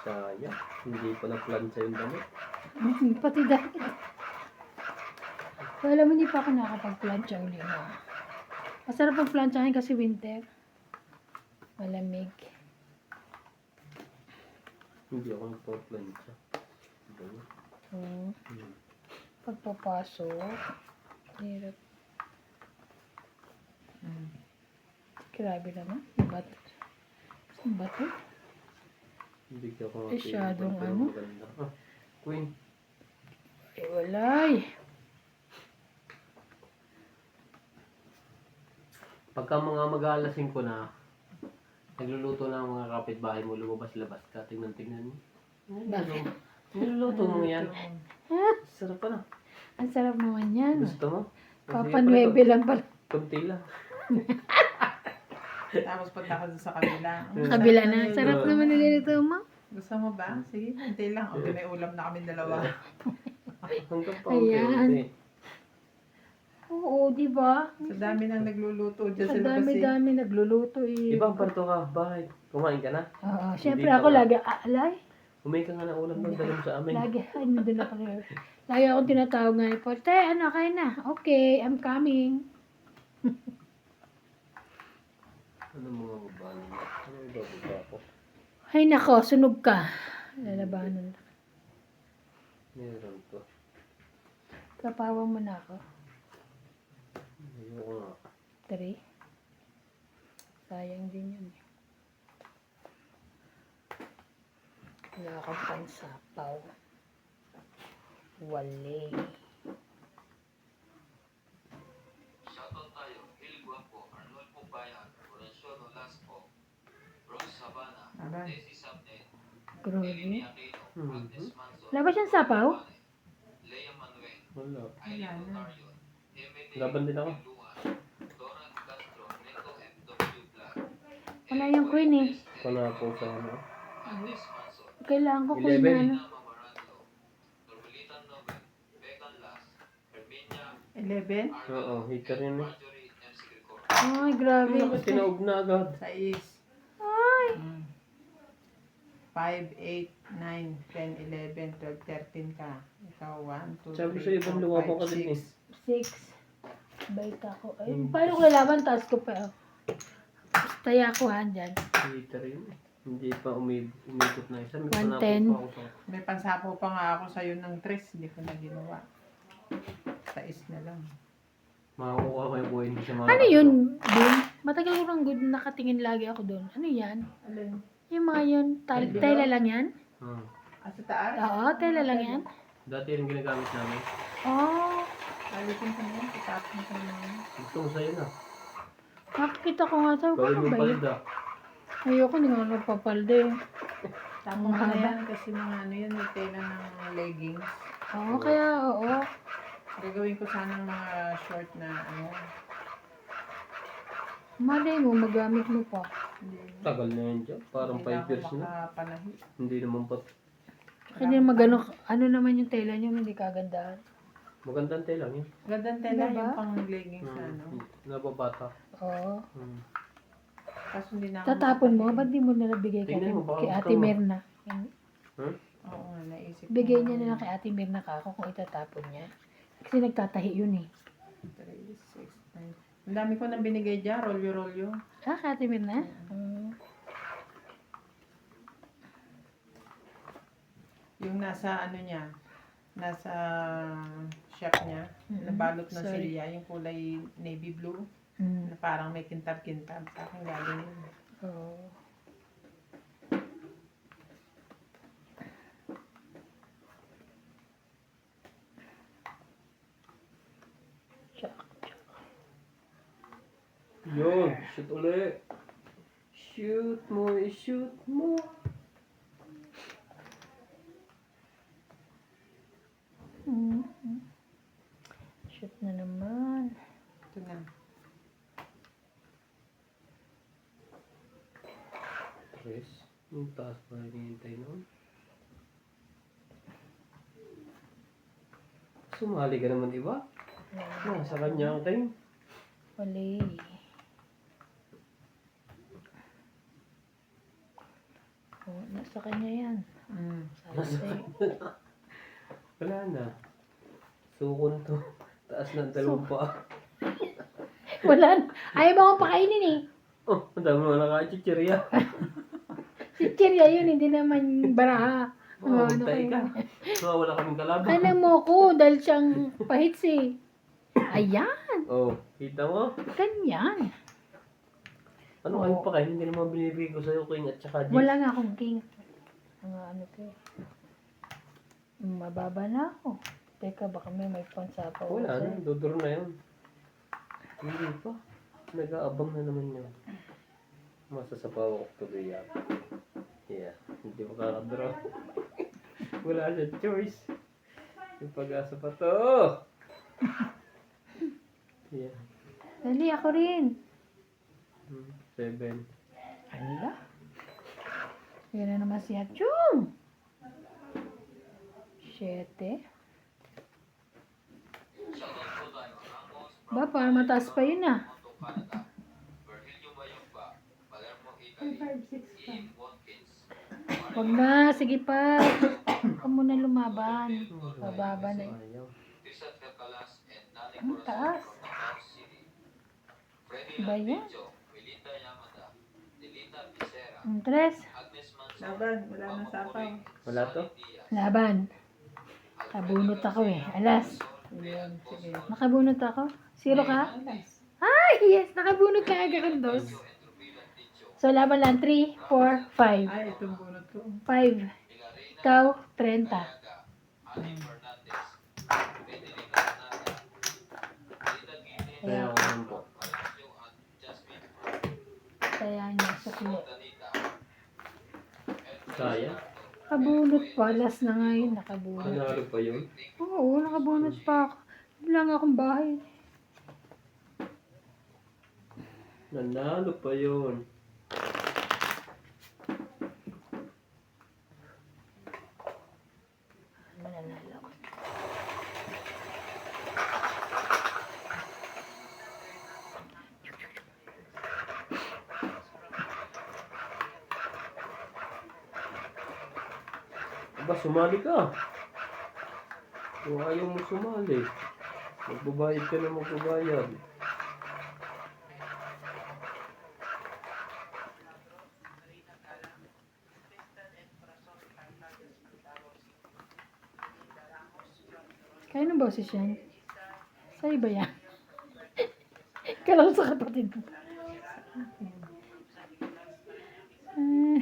Speaker 1: Sayang. Hindi pa na-plancha yung damit.
Speaker 2: Pati dahil. Alam mo, hindi pa ako nakapag-plancha uli mo. Masarap pag-planchahin kasi winter. Malamig.
Speaker 1: Hindi ako nagpa-plancha. Diba?
Speaker 2: Pagpapasok. Hirap. Grabe naman. Bato. Saan bato?
Speaker 1: Hindi ka ako
Speaker 2: Masyadong
Speaker 1: pero
Speaker 2: ano?
Speaker 1: maganda. Ah, Queen.
Speaker 2: Eh, walay.
Speaker 1: Pagka mga mag-aalasing ko na, nagluluto na ang mga kapitbahay mo, lumabas-labas ka, tingnan mo.
Speaker 2: Bakit?
Speaker 1: Niluluto mo yan.
Speaker 2: Ha?
Speaker 1: Sarap pa na.
Speaker 2: Ang sarap naman yan.
Speaker 1: Gusto mo?
Speaker 2: Papa 9 lang pala.
Speaker 1: Kunti lang.
Speaker 3: Tapos punta ka sa kabila.
Speaker 2: Kabila na. Sarap naman nililito mo.
Speaker 3: Gusto mo ba? Sige, hintay lang. Okay, may ulam na kami dalawa.
Speaker 1: Hanggang pa
Speaker 2: Ayan. Oo, di ba?
Speaker 3: Sa dami nang nagluluto dyan
Speaker 2: Sa
Speaker 3: sa labas eh.
Speaker 2: dami-dami nagluluto eh.
Speaker 1: Ibang parto ka, bakit? Kumain ka na?
Speaker 2: Oo, syempre
Speaker 1: Hindi
Speaker 2: ako
Speaker 1: ka-
Speaker 2: lagi, alay.
Speaker 1: Humingi ka nga ng ulam doon, dalim sa amin.
Speaker 2: Lagi, ay, nandun na pala. Lagi akong tinatawag nga po, te, ano, kain na. Okay, I'm coming.
Speaker 1: Ano mga babae mo? Ano yung bababa ko?
Speaker 2: Ay, nako, sunog ka. Lalabanan.
Speaker 1: Meron to.
Speaker 2: Kapawang mo na ako.
Speaker 1: Ayoko nga.
Speaker 2: 3. Sayang din yun. Wala akong pansapaw. Wale.
Speaker 4: Shoutout tayo, Gil Guapo, Arnold Pubayan, Horacio Nolasco, Rose Sabana,
Speaker 3: Aban.
Speaker 4: Desi Sabnet,
Speaker 2: Grabe.
Speaker 4: Eleni Aquino,
Speaker 1: Mhm.
Speaker 4: Agnes Manson,
Speaker 2: Wala ba siyang sapaw?
Speaker 4: Lea Manuel,
Speaker 1: Wala.
Speaker 4: Aileen
Speaker 3: Wala na.
Speaker 4: Otarion, Emily
Speaker 1: Laban din ako.
Speaker 4: Luan, Dora Castro, Neto FW Vlog,
Speaker 2: Wala yung queen eh.
Speaker 1: Panapong sa ano.
Speaker 4: Agnes Manson,
Speaker 2: Kailangan ko
Speaker 1: 11.
Speaker 2: queen na ano.
Speaker 4: Ina Mamaranlo, Normelitan Nobel, Becan Las, Herminia
Speaker 3: 11?
Speaker 1: Oo, hitter yun eh.
Speaker 4: Marjorie MC Gregorio.
Speaker 2: Ay, grabe.
Speaker 1: Tinaog na agad.
Speaker 3: 6.
Speaker 2: Ay.
Speaker 3: 5, 8, 9, 10, 11, 12, 13 ka. Ikaw, 1, 2,
Speaker 1: Sabi
Speaker 3: 3,
Speaker 1: sa ibang lumabang ka din eh.
Speaker 2: 6. Bait ako. Ay,
Speaker 1: Hmm.
Speaker 2: paano ko lalaban? Taas ko pa. Taya ko dyan.
Speaker 1: Hitter yun eh. Hindi pa umikot na isa. May
Speaker 2: 110.
Speaker 1: panapong pa ako sa...
Speaker 3: May pansapo pa nga ako sa'yo ng 3. Hindi ko na ginawa. 6 na lang.
Speaker 1: Makakuha ko yung coin sa mga...
Speaker 2: Ano yun, Dun? Matagal ko nang good nakatingin lagi ako doon. Ano yan?
Speaker 3: Alin?
Speaker 2: Yung mga yun, tela lang yan?
Speaker 1: Hmm.
Speaker 3: Sa taas?
Speaker 2: Oo, tela lang yan.
Speaker 1: Dati yung ginagamit namin.
Speaker 2: Oh,
Speaker 3: Alisin ko na yan. Itapin ko na yan.
Speaker 1: Gusto mo sa'yo na.
Speaker 2: nakikita ko nga sabi ko,
Speaker 1: Gawin
Speaker 2: ano
Speaker 1: mo
Speaker 2: ba yun?
Speaker 1: palda.
Speaker 2: Ayoko, hindi nga nagpapalde.
Speaker 3: Tapon ko na yan kasi mga ano yan, may tela ng leggings.
Speaker 2: Oo, kaya oo.
Speaker 3: Gagawin ko sanang mga short na ano.
Speaker 2: Malay mo, magamit mo pa.
Speaker 3: Hindi
Speaker 1: Tagal na yun dyan. Parang 5 years na.
Speaker 3: makapanahi.
Speaker 1: Hindi naman pa.
Speaker 2: Kasi magano, ano naman yung tela niyo, hindi kagandahan.
Speaker 1: Magandang tela yun.
Speaker 3: Gandang tela
Speaker 2: Diba?
Speaker 3: yung pang leggings na ano.
Speaker 1: Nababata.
Speaker 2: Oo.
Speaker 1: Hmm.
Speaker 3: Kaso hindi na ako
Speaker 2: Tatapon mo,
Speaker 3: makapanahi.
Speaker 2: ba't di mo nalabigay kay,
Speaker 1: Tingnan mo, baka
Speaker 2: kay
Speaker 1: gusto
Speaker 2: Ate
Speaker 1: mo.
Speaker 2: Mirna?
Speaker 3: Oo nga, naisip ko.
Speaker 2: Bigay niya na lang kay Ate Mirna ka ako kung itatapon niya. Kasi nagtatahi yun eh.
Speaker 3: 3, 6, 9. Ang dami ko na binigay dyan, rolyo-rolyo.
Speaker 2: Ah, kay Ate Mirna?
Speaker 3: Yung nasa ano niya, nasa shop niya, nabalot na
Speaker 2: Sorry.
Speaker 3: silya, yung kulay navy blue,
Speaker 2: Mm.
Speaker 3: na parang may kintab-kintab. Sa akin galing yun.
Speaker 2: Oo.
Speaker 1: Yun. Shoot ulit. Shoot mo, shoot mo.
Speaker 2: Shoot na naman.
Speaker 3: Ito na.
Speaker 1: Yes. Yung taas pa hinihintay nun. Sumali ka naman, di ba? Nasa kanya ang time.
Speaker 2: Wali. Oh, nasa kanya yan. Sabi.
Speaker 1: Wala na. Sukon to. Taas ng dalawang paa.
Speaker 2: Wala. Ayaw mo akong pakainin eh.
Speaker 1: Oh, ang dami mo nakachichirya.
Speaker 2: Si Chirya yun, hindi naman baraha.
Speaker 1: Oh,
Speaker 2: Ano
Speaker 1: tay
Speaker 2: kayo?
Speaker 1: ka. So, wala kaming kalaban.
Speaker 2: Alam mo ko, dahil siyang pahits eh. Ayan,
Speaker 1: Oh, kita mo?
Speaker 2: ganyan.
Speaker 1: Ano kayo pa kayo? Hindi naman binibigay ko sa'yo king at saka G.
Speaker 2: Wala nga akong king. Ano to eh. Mababa na ako. Teka, baka may pansapaw.
Speaker 1: Wala
Speaker 2: ako
Speaker 1: na,
Speaker 2: sa'yo.
Speaker 1: duduro na yun. Hindi pa. Nag-aabang na naman yun. Masasapaw ako tuloy yata. Yeah, hindi makakadraw. Wala siya choice. Yung pag-asa pa to. Yeah.
Speaker 2: Dali, ako rin.
Speaker 1: 7.
Speaker 2: Hala. Yan na naman si Achong. 7.
Speaker 4: Shoutout po tayo, Ramos,
Speaker 2: Ba, parang mataas pa yun ah.
Speaker 4: Monto Canada, Virgilio Mayomba, Palermo Italy, Ian Watkins,
Speaker 2: Wag na, sige pa. Huwag ka muna lumaban. Mababa na yun.
Speaker 1: Ayaw.
Speaker 4: Trisha Felcalas, and Nani
Speaker 2: Ang
Speaker 4: Corazon
Speaker 2: taas.
Speaker 4: from Davao City. Freddy
Speaker 2: Ba yan?
Speaker 4: Lanticho, Melinda Yamada, Delita Picera,
Speaker 2: Ang tres.
Speaker 4: Agnes Manson,
Speaker 3: Laban, wala nang sapaw.
Speaker 1: Wala to?
Speaker 2: Laban. Nakabunot ako eh. Alas.
Speaker 3: Yan, sige.
Speaker 2: Nakabunot ako. Zero ka? Ay, yes. Nakabunot ka agad dos. So, laban lang. 3, 4, 5.
Speaker 3: Ay, itong bunot to.
Speaker 2: 5. Ikaw, 30.
Speaker 4: Ali Fernandez, Benedict Granada, Rita Gillen,
Speaker 1: Kaya ako naman po.
Speaker 4: Mauricio at Jasmine
Speaker 2: Kaya niya, sukli.
Speaker 4: Danita,
Speaker 1: Kaya?
Speaker 2: Nakabunot pa. Last na ngayon, nakabunot.
Speaker 1: Nanalo pa yun?
Speaker 2: Oo, nakabunot pa ako. Wala nga akong bahay.
Speaker 1: Nanalo pa yun.
Speaker 2: Mananalo ako.
Speaker 1: Aba, sumali ka. Kung ayaw mo sumali, magbabayad ka na magbabayad.
Speaker 2: Kaya ng boses yan? Sa'yo ba yan? Kala ko sa kapatid mo. Ah.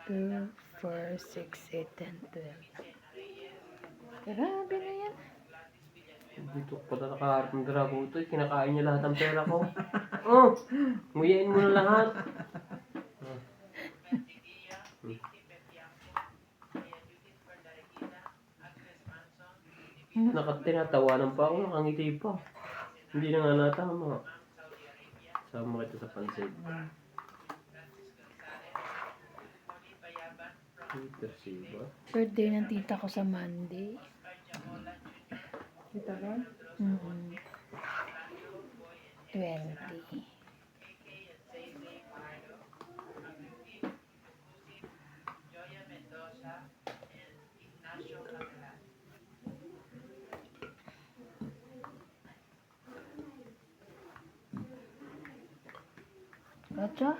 Speaker 2: Two, 4, 6, 8, 10, 12. Grabe na yan.
Speaker 1: Dito ko pala nakaharap ng drago ito. Kinakain niya lahat ng pera ko. Oh! Nguyain mo na lahat. Tinatawanan pa ako. Nakangiti pa. Hindi na nga natama. Sama kita sa pansit. Peter Silva.
Speaker 2: Birthday ng tita ko sa Monday.
Speaker 3: Kita ba?
Speaker 2: 20.
Speaker 5: Joya Mendoza, and Ignacio Catalan.
Speaker 2: Gotcha?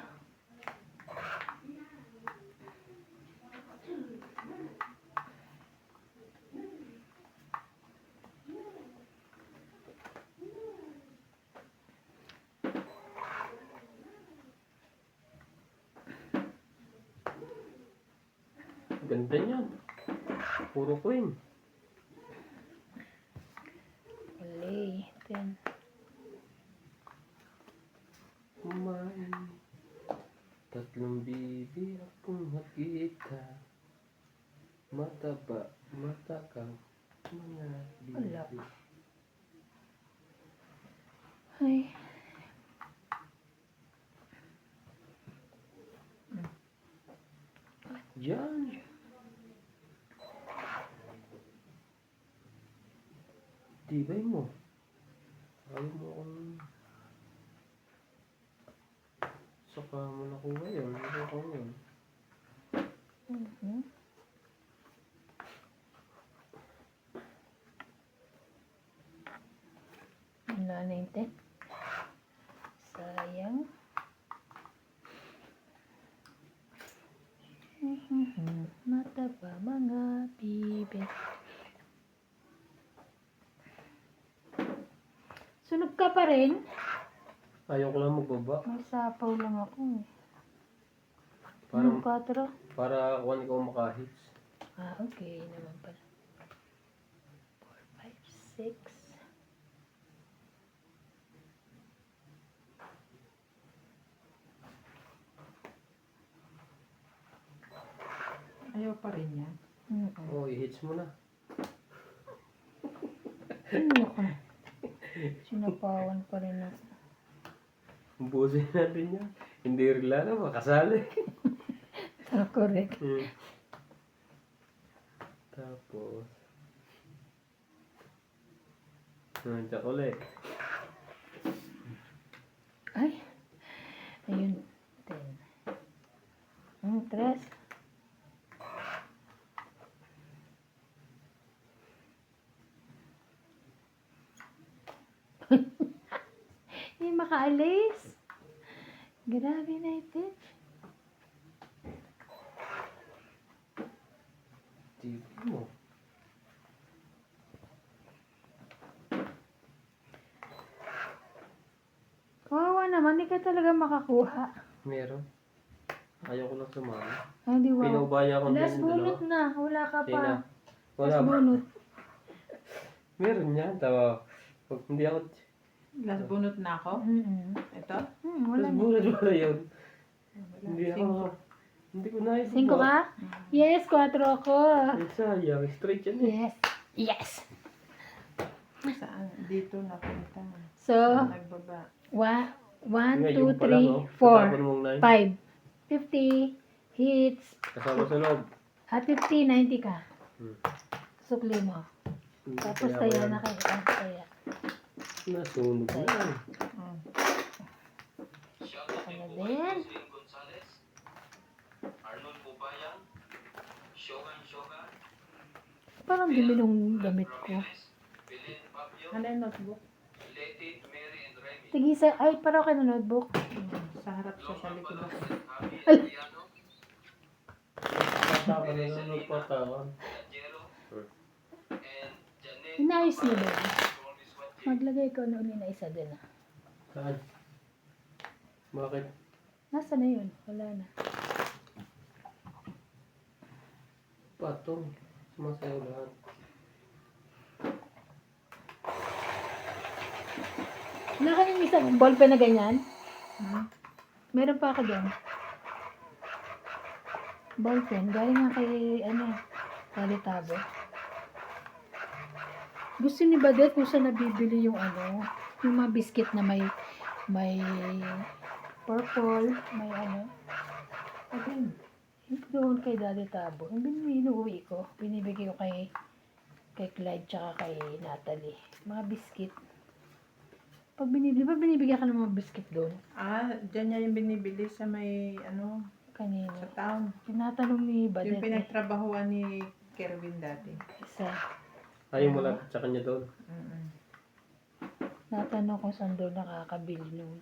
Speaker 1: Ganda niyan. Puro queen.
Speaker 2: Uli. 10.
Speaker 1: Kumain. Tatlong bibi akong nakita. Mataba, matakang, mga
Speaker 2: Wala.
Speaker 1: bibi.
Speaker 2: Ay.
Speaker 1: Diyan. Tibay mo. Ayaw mo akong... Saka mo nakuha yun. Nakuha ko yun.
Speaker 2: Mhm. Wala na yung 10. Sayang. Mata pa mga bibig. Sunog ka pa rin?
Speaker 1: Ayaw ko lang magbaba.
Speaker 2: May sapaw lang ako eh.
Speaker 1: Parang,
Speaker 2: 4.
Speaker 1: para kuhan ikaw makahits.
Speaker 2: Ah, okay naman pala. 4, 5, 6.
Speaker 3: Ayaw pa rin yan.
Speaker 1: Oh, i-hits mo na.
Speaker 2: Ano ka? Sinapawan pa rin ako.
Speaker 1: Ubusin natin yan. Hindi rin lang makasali.
Speaker 2: Ah, correct.
Speaker 1: Tapos, chocolate.
Speaker 2: Ay. Ayun. 10. 3. Hindi makaalis. Grabe na ito.
Speaker 1: TV mo.
Speaker 2: hindi ka talaga makakuha.
Speaker 1: Meron. Ayaw ko lang sumama.
Speaker 2: Ay, di wow.
Speaker 1: Pinubaya ko
Speaker 2: Last
Speaker 1: din
Speaker 2: bunot
Speaker 1: dalawa.
Speaker 2: na. Wala ka
Speaker 1: Sino?
Speaker 2: pa.
Speaker 1: Wala
Speaker 2: Last
Speaker 1: ba?
Speaker 2: bunot.
Speaker 1: Meron yan. Tawa. Pag hindi ako...
Speaker 3: Last bunot na ako. Ito?
Speaker 2: Wala
Speaker 1: Tapos
Speaker 2: na.
Speaker 1: bunod wala yun.
Speaker 3: Wala.
Speaker 1: Hindi ako...
Speaker 3: Cinco.
Speaker 1: Hindi ko na
Speaker 2: 5 ka? Yes, 4 ako.
Speaker 1: Sayang. Straight yan eh.
Speaker 2: Yes. Yes.
Speaker 3: Saan? Dito napunta.
Speaker 2: So,
Speaker 3: Nagbaba.
Speaker 2: 1,
Speaker 1: Ngayon
Speaker 2: 2,
Speaker 1: pa lang, oh.
Speaker 2: 3,
Speaker 1: Tatapon
Speaker 2: 4,
Speaker 1: mong 9.
Speaker 2: 5. 50 hits.
Speaker 1: Kasama sa loob.
Speaker 2: 50, 90 ka.
Speaker 1: Hmm.
Speaker 2: Sukli mo.
Speaker 1: Hindi
Speaker 2: Tapos
Speaker 1: kaya
Speaker 2: taya
Speaker 1: yan.
Speaker 2: na kayo. Taya.
Speaker 1: Nasunog na yan.
Speaker 4: Shoutout din
Speaker 2: Ano
Speaker 4: po
Speaker 2: din?
Speaker 4: kay Jocelyn Gonzalez, Arnold Pubayan, Shogan,
Speaker 2: Parang dumi nung damit ko.
Speaker 4: Ramirez, Belen Fabio,
Speaker 3: Ano yung notebook?
Speaker 4: Leti, Mary and Remy,
Speaker 2: Tigisa, ay, parang kayo na notebook.
Speaker 3: Sa harap siya sa
Speaker 4: Loman
Speaker 3: likod
Speaker 4: Balong
Speaker 3: ako.
Speaker 4: and Javi Adriano,
Speaker 1: Patawa na lang patawa.
Speaker 4: Lajero, and Janet
Speaker 2: Inayos niyo ba?
Speaker 4: Alvarez, Ronis Wati.
Speaker 2: Maglagay ko na uli na isa din.
Speaker 1: Saan? Bakit?
Speaker 2: Nasa na yun? Wala na.
Speaker 1: Patong. Sumasayaw lahat.
Speaker 2: Wala ka yung isang ballpen na ganyan?
Speaker 3: Hmm?
Speaker 2: Meron pa ako doon. Ballpen. Galing nga kay, Talitabo. Gusto ni Badet kung saan nabibili yung yung mga biscuit na may purple, may
Speaker 3: Again.
Speaker 2: doon kay Daddy Tabo. Yung binuwi ko, binibigay ko kay Clyde tsaka kay Natalie. Mga biscuit. Pag binibigyan ka ng mga biscuit doon,
Speaker 3: Dyan niya yung binibili sa may,
Speaker 2: kanina.
Speaker 3: sa town.
Speaker 2: Tinatanong ni
Speaker 3: Yung
Speaker 2: Badet.
Speaker 3: pinagtrabahuan ni Kerwin dati.
Speaker 2: Isa.
Speaker 1: Ayaw mo lapit sa kanya doon.
Speaker 3: Mm-mm.
Speaker 2: Natanong kung saan doon nakakabili noon.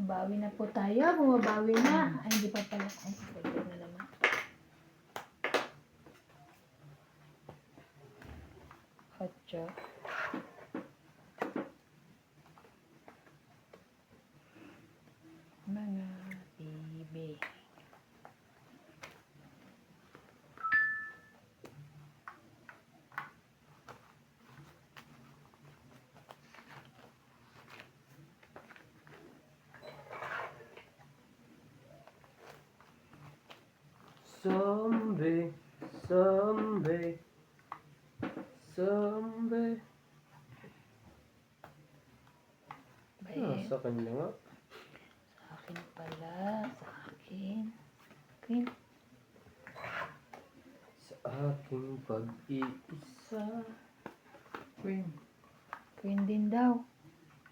Speaker 2: Bawi na po tayo. Bumabawi na. Ay, hindi pa pala. Ay, pwede na naman. Hotcha. Mga bibi.
Speaker 1: Someday, someday, someday.
Speaker 2: Bae.
Speaker 1: Sa kanya nga.
Speaker 2: Sa akin pala. Sa akin. Queen.
Speaker 1: Sa aking pag-iisa.
Speaker 3: Queen.
Speaker 2: Queen din daw.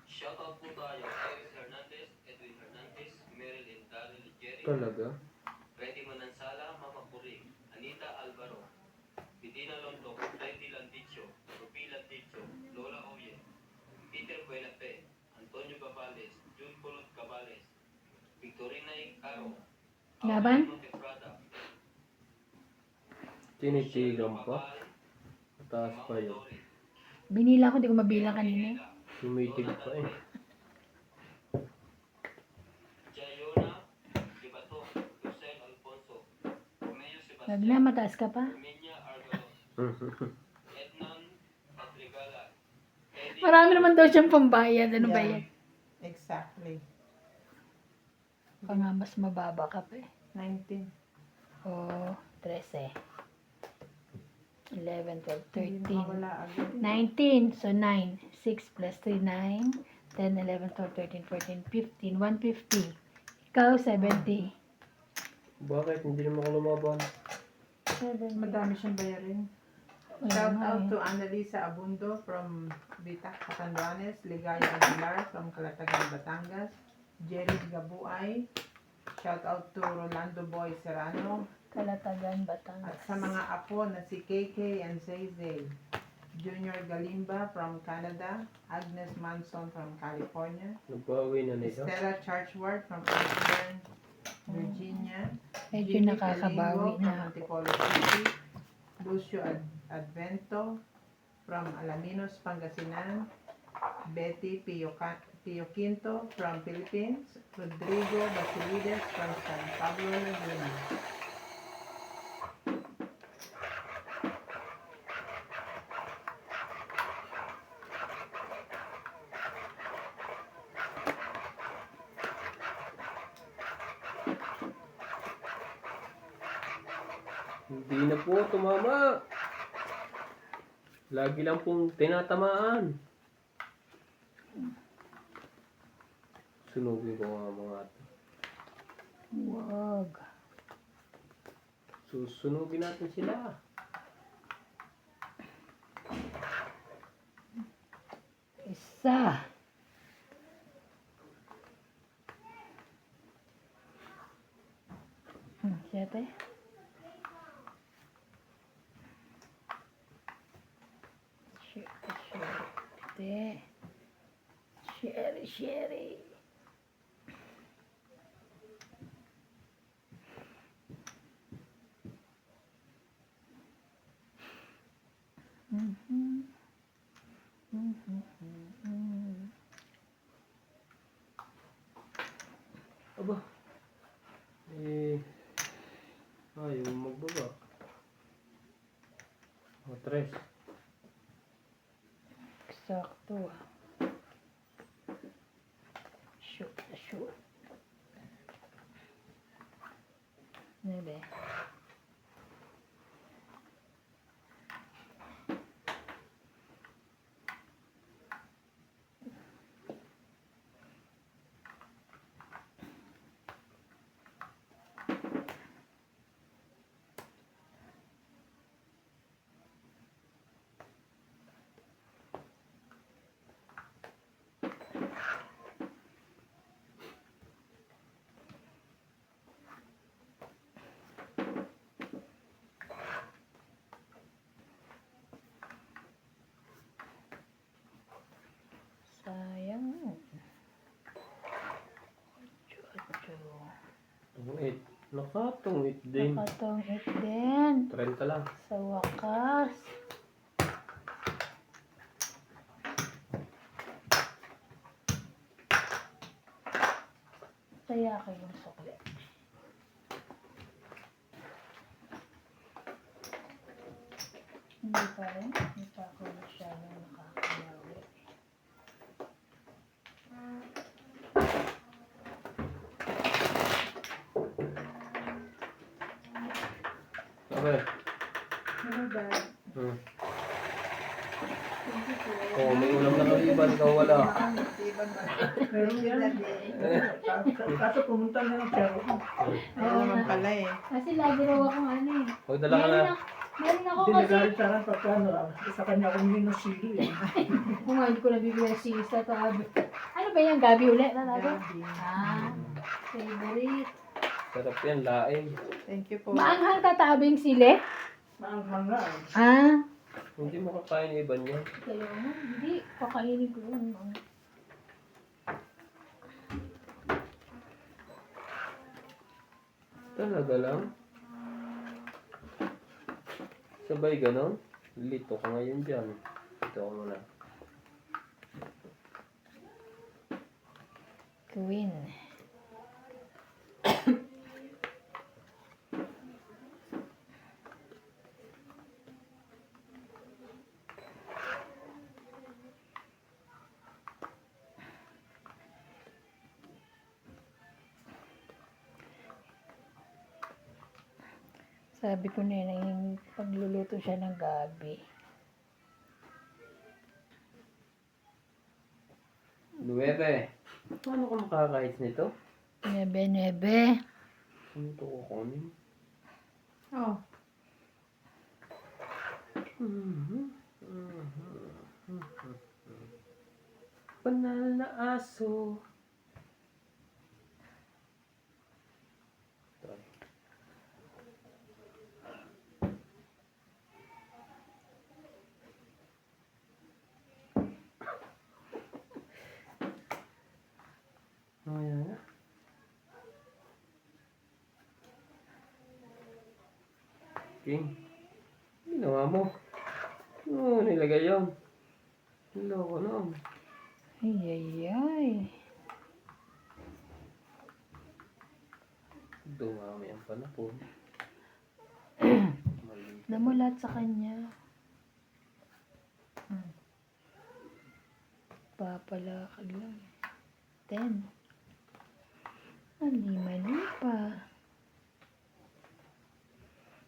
Speaker 4: Shoutout po tayo, Iris Hernandez, Edwin Hernandez, Meryl and Daryl Jerry,
Speaker 1: Talaga?
Speaker 4: Freddy Manansala, Mama Puring, Anita Alvaro, Vidina Londoc, Freddy Landicho, Rupi Landicho, Lola Oye, Peter Buenafe, Antonio Gabales, June Colot Gabales, Victorina Caro,
Speaker 2: Laban?
Speaker 4: Montefrada,
Speaker 1: Tinitigan pa. Mataas pa yun.
Speaker 2: Binila ko, di ko mabilang kanina.
Speaker 1: Tumitig pa eh.
Speaker 4: Jayona, Gibato, Lucel Alfonso, Romeo
Speaker 2: Wag
Speaker 4: Sebastian,
Speaker 2: na, mataas ka pa.
Speaker 4: Herminia Argalo, Ednan Patrigala, Eddie
Speaker 2: Marami naman daw siyang pambayad. Ano ba
Speaker 3: Yeah.
Speaker 2: yan?
Speaker 3: Exactly.
Speaker 2: Baka nga mas mababa ka pa eh.
Speaker 3: 19.
Speaker 2: Oh, 13. 11, 12,
Speaker 3: Hindi
Speaker 2: 13.
Speaker 3: mawala agad.
Speaker 2: 19. So, 9. 6 plus 3, 9. 10, 11, 12, 13, 14, 15. 150. Ikaw, 70.
Speaker 1: Bakit? Hindi naman ako lumaban.
Speaker 2: 70.
Speaker 3: Madami siyang bayarin.
Speaker 2: Wala
Speaker 3: Shout
Speaker 2: nga
Speaker 3: out
Speaker 2: eh.
Speaker 3: to Annalisa Abundo from Bitac, Catanduanes, Ligaya Aguilar from Calatagan, Batangas, Jerry Gabuay. Shout out to Rolando Boy Serrano
Speaker 2: Kalatagan,
Speaker 3: at
Speaker 2: Batangas.
Speaker 3: sa mga apo na si KK and Zayzay. Junior Galimba from Canada, Agnes Manson from California,
Speaker 1: Nagbawi na nito.
Speaker 3: Stella Charchward from Iceland, Virginia.
Speaker 2: Medyo
Speaker 3: Jimmy
Speaker 2: nakakabawi
Speaker 3: Calingo from
Speaker 2: na.
Speaker 3: Antipolo City. Lucio Advento from Alaminos, Pangasinan. Betty Pio Quinto from Philippines. Rodrigo Basilides from San Pablo, Laguna.
Speaker 1: Hindi na po tumama. Lagi lang pong tinatamaan. Sunugin ko nga mga ito.
Speaker 2: Wag.
Speaker 1: Susunugin natin sila.
Speaker 2: Isa. Siyete. Siyete. Sherry.
Speaker 1: Aba. Ayaw magbaba. O, tres.
Speaker 2: Eksakto. Shoot. Nebe. Sayang.
Speaker 1: Tungit. Nakatungit din.
Speaker 2: Nakatongit din.
Speaker 1: 30 lang.
Speaker 2: Sa wakas. Kaya kayong sukli. Hindi pa rin. Hindi pa ako masyadong nakakalawi.
Speaker 1: Okay.
Speaker 6: Hello, Dad.
Speaker 1: Hmm.
Speaker 6: Thank you po.
Speaker 1: Oh, may ulam na kaliban. Ikaw wala.
Speaker 6: Meron yan. Kaso pumunta na lang siya.
Speaker 3: Ayun naman pala eh.
Speaker 2: Kasi lagi raw akong ano eh.
Speaker 1: Huwag dala ka na.
Speaker 2: Meron ako
Speaker 6: Hindi
Speaker 2: kasi.
Speaker 6: nagalit sa akin pagka sa kanya ako hindi ng sili.
Speaker 2: Kung nga, hindi ko nabibigyan si Isa to. Ano ba yan? Gabi ulit na natin?
Speaker 3: Gabi.
Speaker 2: Favorite.
Speaker 1: Sarap yan, laing.
Speaker 3: Thank you po.
Speaker 2: Maanghang katabing sili?
Speaker 6: Maanghang nga.
Speaker 1: Hindi mo kakain iba niya.
Speaker 2: Kaya nga, hindi. Kakainin ko yun.
Speaker 1: Talaga lang. Sabay ganon. Lito ka ngayon dyan. Ito ako muna.
Speaker 2: Queen. Sabi ko na yun, pagluluto siya ng gabi.
Speaker 1: Nuwebe. Paano ka makakahit nito?
Speaker 2: Nebe.
Speaker 1: Ano ito kukunin?
Speaker 3: Oh,
Speaker 1: Banal na aso. Ayan. King. Ginawa mo. Oo, nilagay yun. Loko na.
Speaker 2: Ay, ay, ay.
Speaker 1: Dumami ang panapon. Mali.
Speaker 2: Namulat sa kanya. Papalakad lang. 10. Mali pa.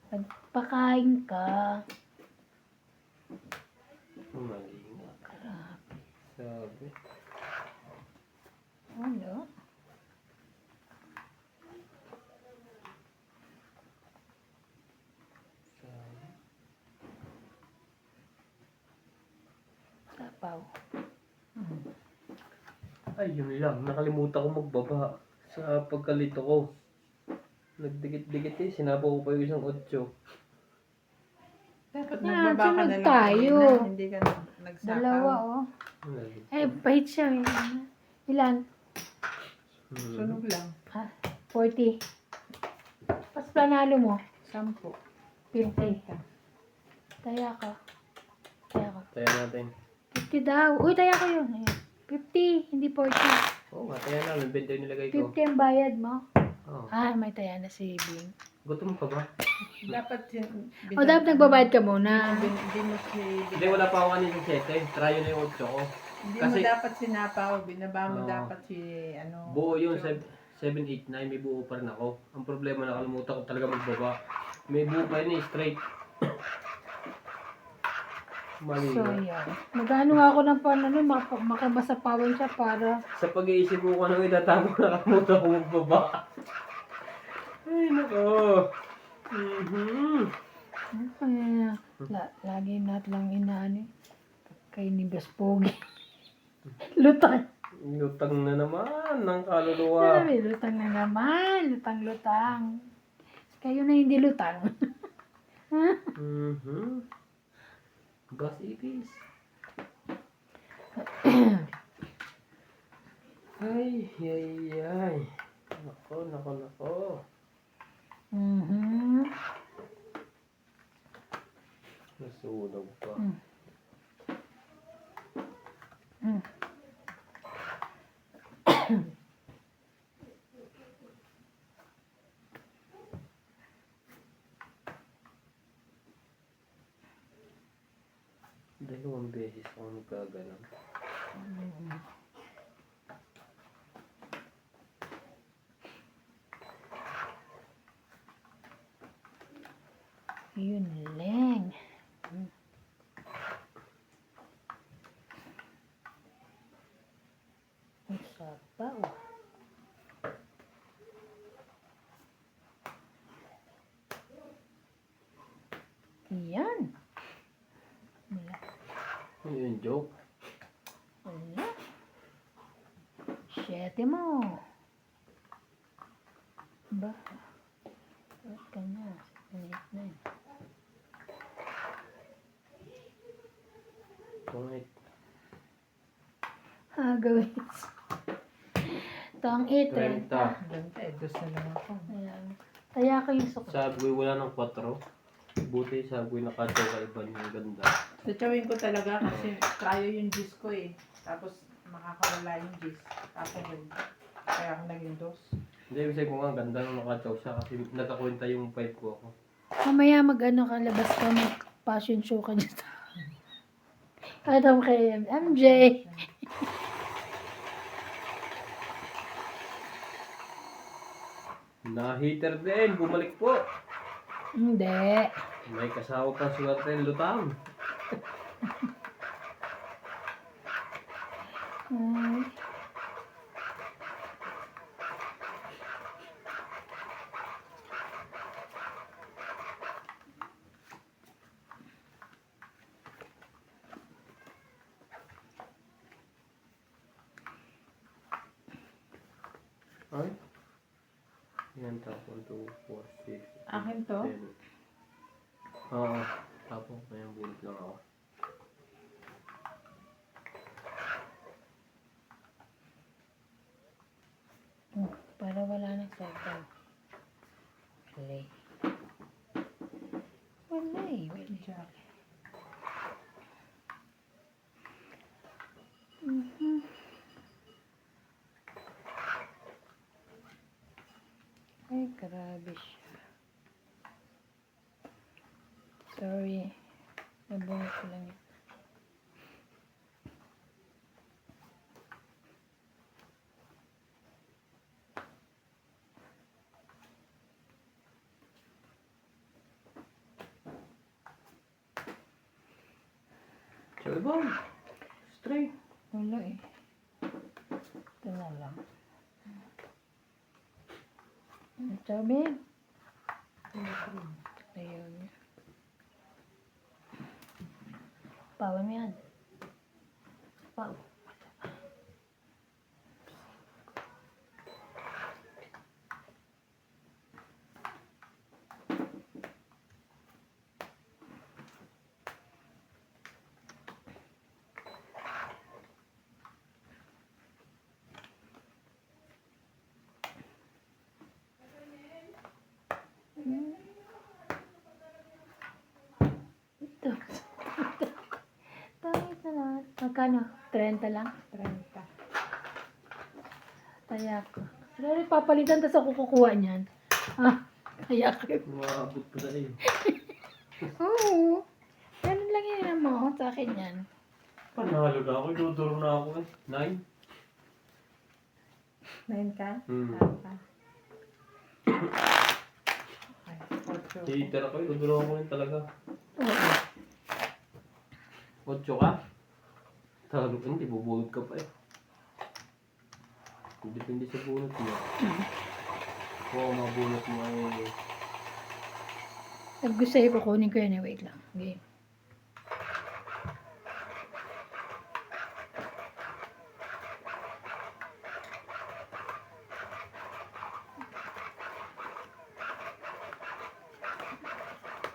Speaker 2: Pagpakain ka.
Speaker 1: Mali nga.
Speaker 2: Grabe.
Speaker 1: Sabi.
Speaker 2: Ano?
Speaker 1: Sabi.
Speaker 2: Sapaw.
Speaker 1: Ay, yun lang. Nakalimutan ko magbaba sa pagkalito ko. Nagdikit-dikit eh. Sinabaw ko pa yung isang 8.
Speaker 3: Dapat
Speaker 2: Yan,
Speaker 3: nagbaba ka
Speaker 2: sunod
Speaker 3: na lang
Speaker 2: tayo.
Speaker 3: kanina, hindi ka nagsakaw.
Speaker 2: Dalawa, oh. Eh, pahit siya. Ilan?
Speaker 3: Sunog lang.
Speaker 2: Ha? 40. Pas panalo mo?
Speaker 3: 10.
Speaker 2: 50. Taya ka. Taya ka.
Speaker 1: Tayo natin.
Speaker 2: 50 daw. Uy, taya ko yun. Ayan. 50, hindi 40.
Speaker 1: Oo nga, tayo na. Yung 20 yung nilagay ko.
Speaker 2: 50 ang bayad mo.
Speaker 1: Oo.
Speaker 2: Ah, may taya na si Bing.
Speaker 1: Gutom ka ba?
Speaker 3: Dapat
Speaker 2: O, dapat nagbabayad ka muna.
Speaker 3: Hindi mo
Speaker 1: Hindi, wala pa ako kanina 7. Try na yung 8 ko.
Speaker 3: Hindi
Speaker 1: Kasi-
Speaker 3: mo dapat sinapaw, binaba mo
Speaker 1: Oo.
Speaker 3: dapat si ano.
Speaker 1: Buo yun, 7, 8, 9. May buo pa rin ako. Ang problema, nakalimutan ko talaga magbaba. May buo pa yun eh, straight. Mali
Speaker 2: So,
Speaker 1: nga.
Speaker 2: yan. Magano nga ako ng panano, makabasapawan siya para...
Speaker 1: Sa pag-iisip ko kung anong itatago, nakalimutan ko magbaba. Ay, nako.
Speaker 2: Kaya, lagi natin lang inaano eh. Kay ni Baspogi. Lutang.
Speaker 1: Lutang na naman ng kaluluwa.
Speaker 2: Sabi, lutang na naman. Lutang. Kayo na hindi lutang.
Speaker 1: Gas ipis. Ay, ay, ay. Nako. Nasunog pa. Dalawang beses ako nagkaganon.
Speaker 2: Yun lang. Ang sabaw. Yan. Wala.
Speaker 1: Ano yung joke?
Speaker 2: Wala. 7 mo. Ba? Ba't ka na? 7, 8, 9.
Speaker 1: Pangit.
Speaker 2: Gawin. Tong 8,
Speaker 1: 30.
Speaker 3: Ganda eh, dos na lang ako.
Speaker 2: Ayan. Kaya ko yung suko.
Speaker 1: Sabi ko wala ng 4. Buti sabi ko nakataw ka iba yung ganda.
Speaker 3: Tatsawin ko talaga kasi kayo yung gis ko eh. Tapos makakawala yung gis. Tapos kaya ako naging dos.
Speaker 1: Hindi, ibig ko nga ganda nung nakataw siya kasi nakakwenta yung 5 ko ako.
Speaker 2: Mamaya mag-ano ka, labas ka, mag-fashion show ka dyan. Alam kay MJ.
Speaker 1: Na-heater din, bumalik po.
Speaker 2: Hindi.
Speaker 1: May kasawa pa swerte lutang.
Speaker 2: Ay.
Speaker 1: Ay? Yan, tapon 2, 4, 6,
Speaker 3: Akin to?
Speaker 1: 10. Oo, tapon ko yung bullet lang ako.
Speaker 2: Para wala nang sabaw. Play. Ay, grabe siya. Sorry. Nabungot ko lang yun.
Speaker 1: So, iba. Straight.
Speaker 2: Wala eh. Ito na lang. Ang sabi? Ayun. Pawan mo yan. Paw. Ito. Tangit na lang. Magkano? 30 lang?
Speaker 3: 30.
Speaker 2: Kaya ko. Pero papalitan tas ako kukuha niyan. Ah, kaya ko.
Speaker 1: Maabot pa na eh.
Speaker 2: Oo. Ganun lang yun mo sa akin yan.
Speaker 1: Panalo na ako. Iduduro na ako eh. 9.
Speaker 3: 9 ka?
Speaker 1: Hmm.
Speaker 3: Okay. 8.
Speaker 1: Hater ako. Iduduro ako rin talaga.
Speaker 2: Oo.
Speaker 1: 8 ka? Talo ka, hindi. Bubunod ka pa eh. Depende sa bunot mo. Oo, mga bunot mo ay...
Speaker 2: Pag gusto sa'yo, kukunin ko yan. Wait lang. Game.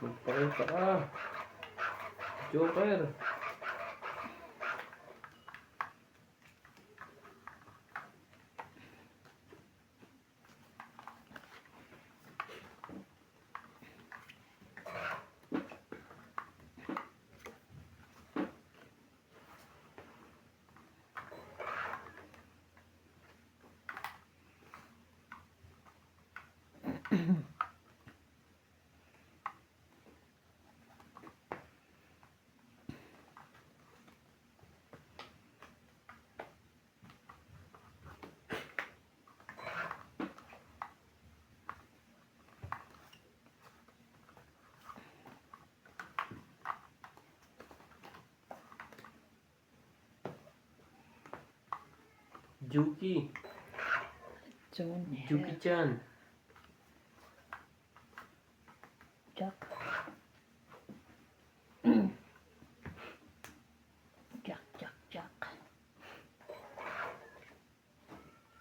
Speaker 1: Magpakita ka. Joker. Juki.
Speaker 2: Zone.
Speaker 1: Juki-chan.
Speaker 2: Jack. Jack.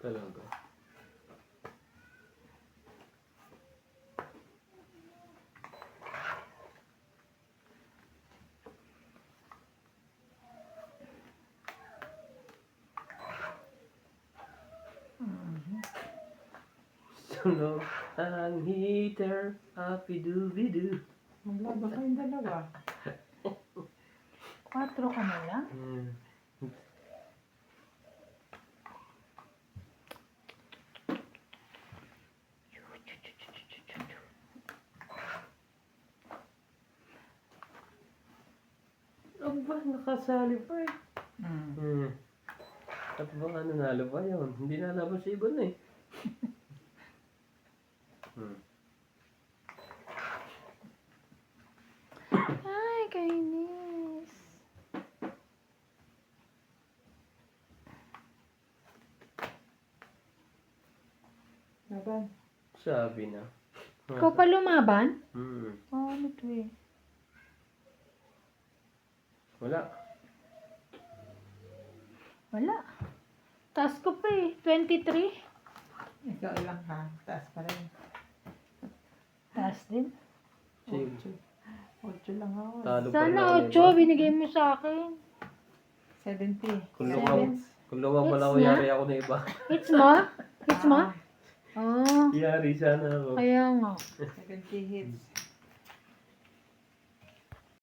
Speaker 1: Talaga. Sunog ang heater, apidu-bidu.
Speaker 3: Maglaba kayong dalawa.
Speaker 2: 4 ka na lang?
Speaker 1: Aba, nakasali pa eh. At baka nanalo pa yun. Hindi nalabas si Ibon eh.
Speaker 2: Ay, kainis.
Speaker 3: Laban.
Speaker 1: Sabi na.
Speaker 2: Ikaw pa lumaban?
Speaker 1: Oh,
Speaker 2: Ano to eh?
Speaker 1: wala.
Speaker 2: Wala. Taas ko pa eh. 23.
Speaker 3: Ikaw ilang ka? Taas pa rin.
Speaker 2: Taas din.
Speaker 1: Sige.
Speaker 3: 8 lang ako.
Speaker 1: Talo pa rin
Speaker 2: Sana
Speaker 1: ako na
Speaker 2: 8 binigay mo sa akin.
Speaker 3: 70.
Speaker 1: Kung lumang pala ako,
Speaker 2: It's na?
Speaker 1: yari ako na iba.
Speaker 2: Hits mo? Hits mo? Oh.
Speaker 1: Yari sana ako.
Speaker 2: Kaya nga.
Speaker 3: 70 hits.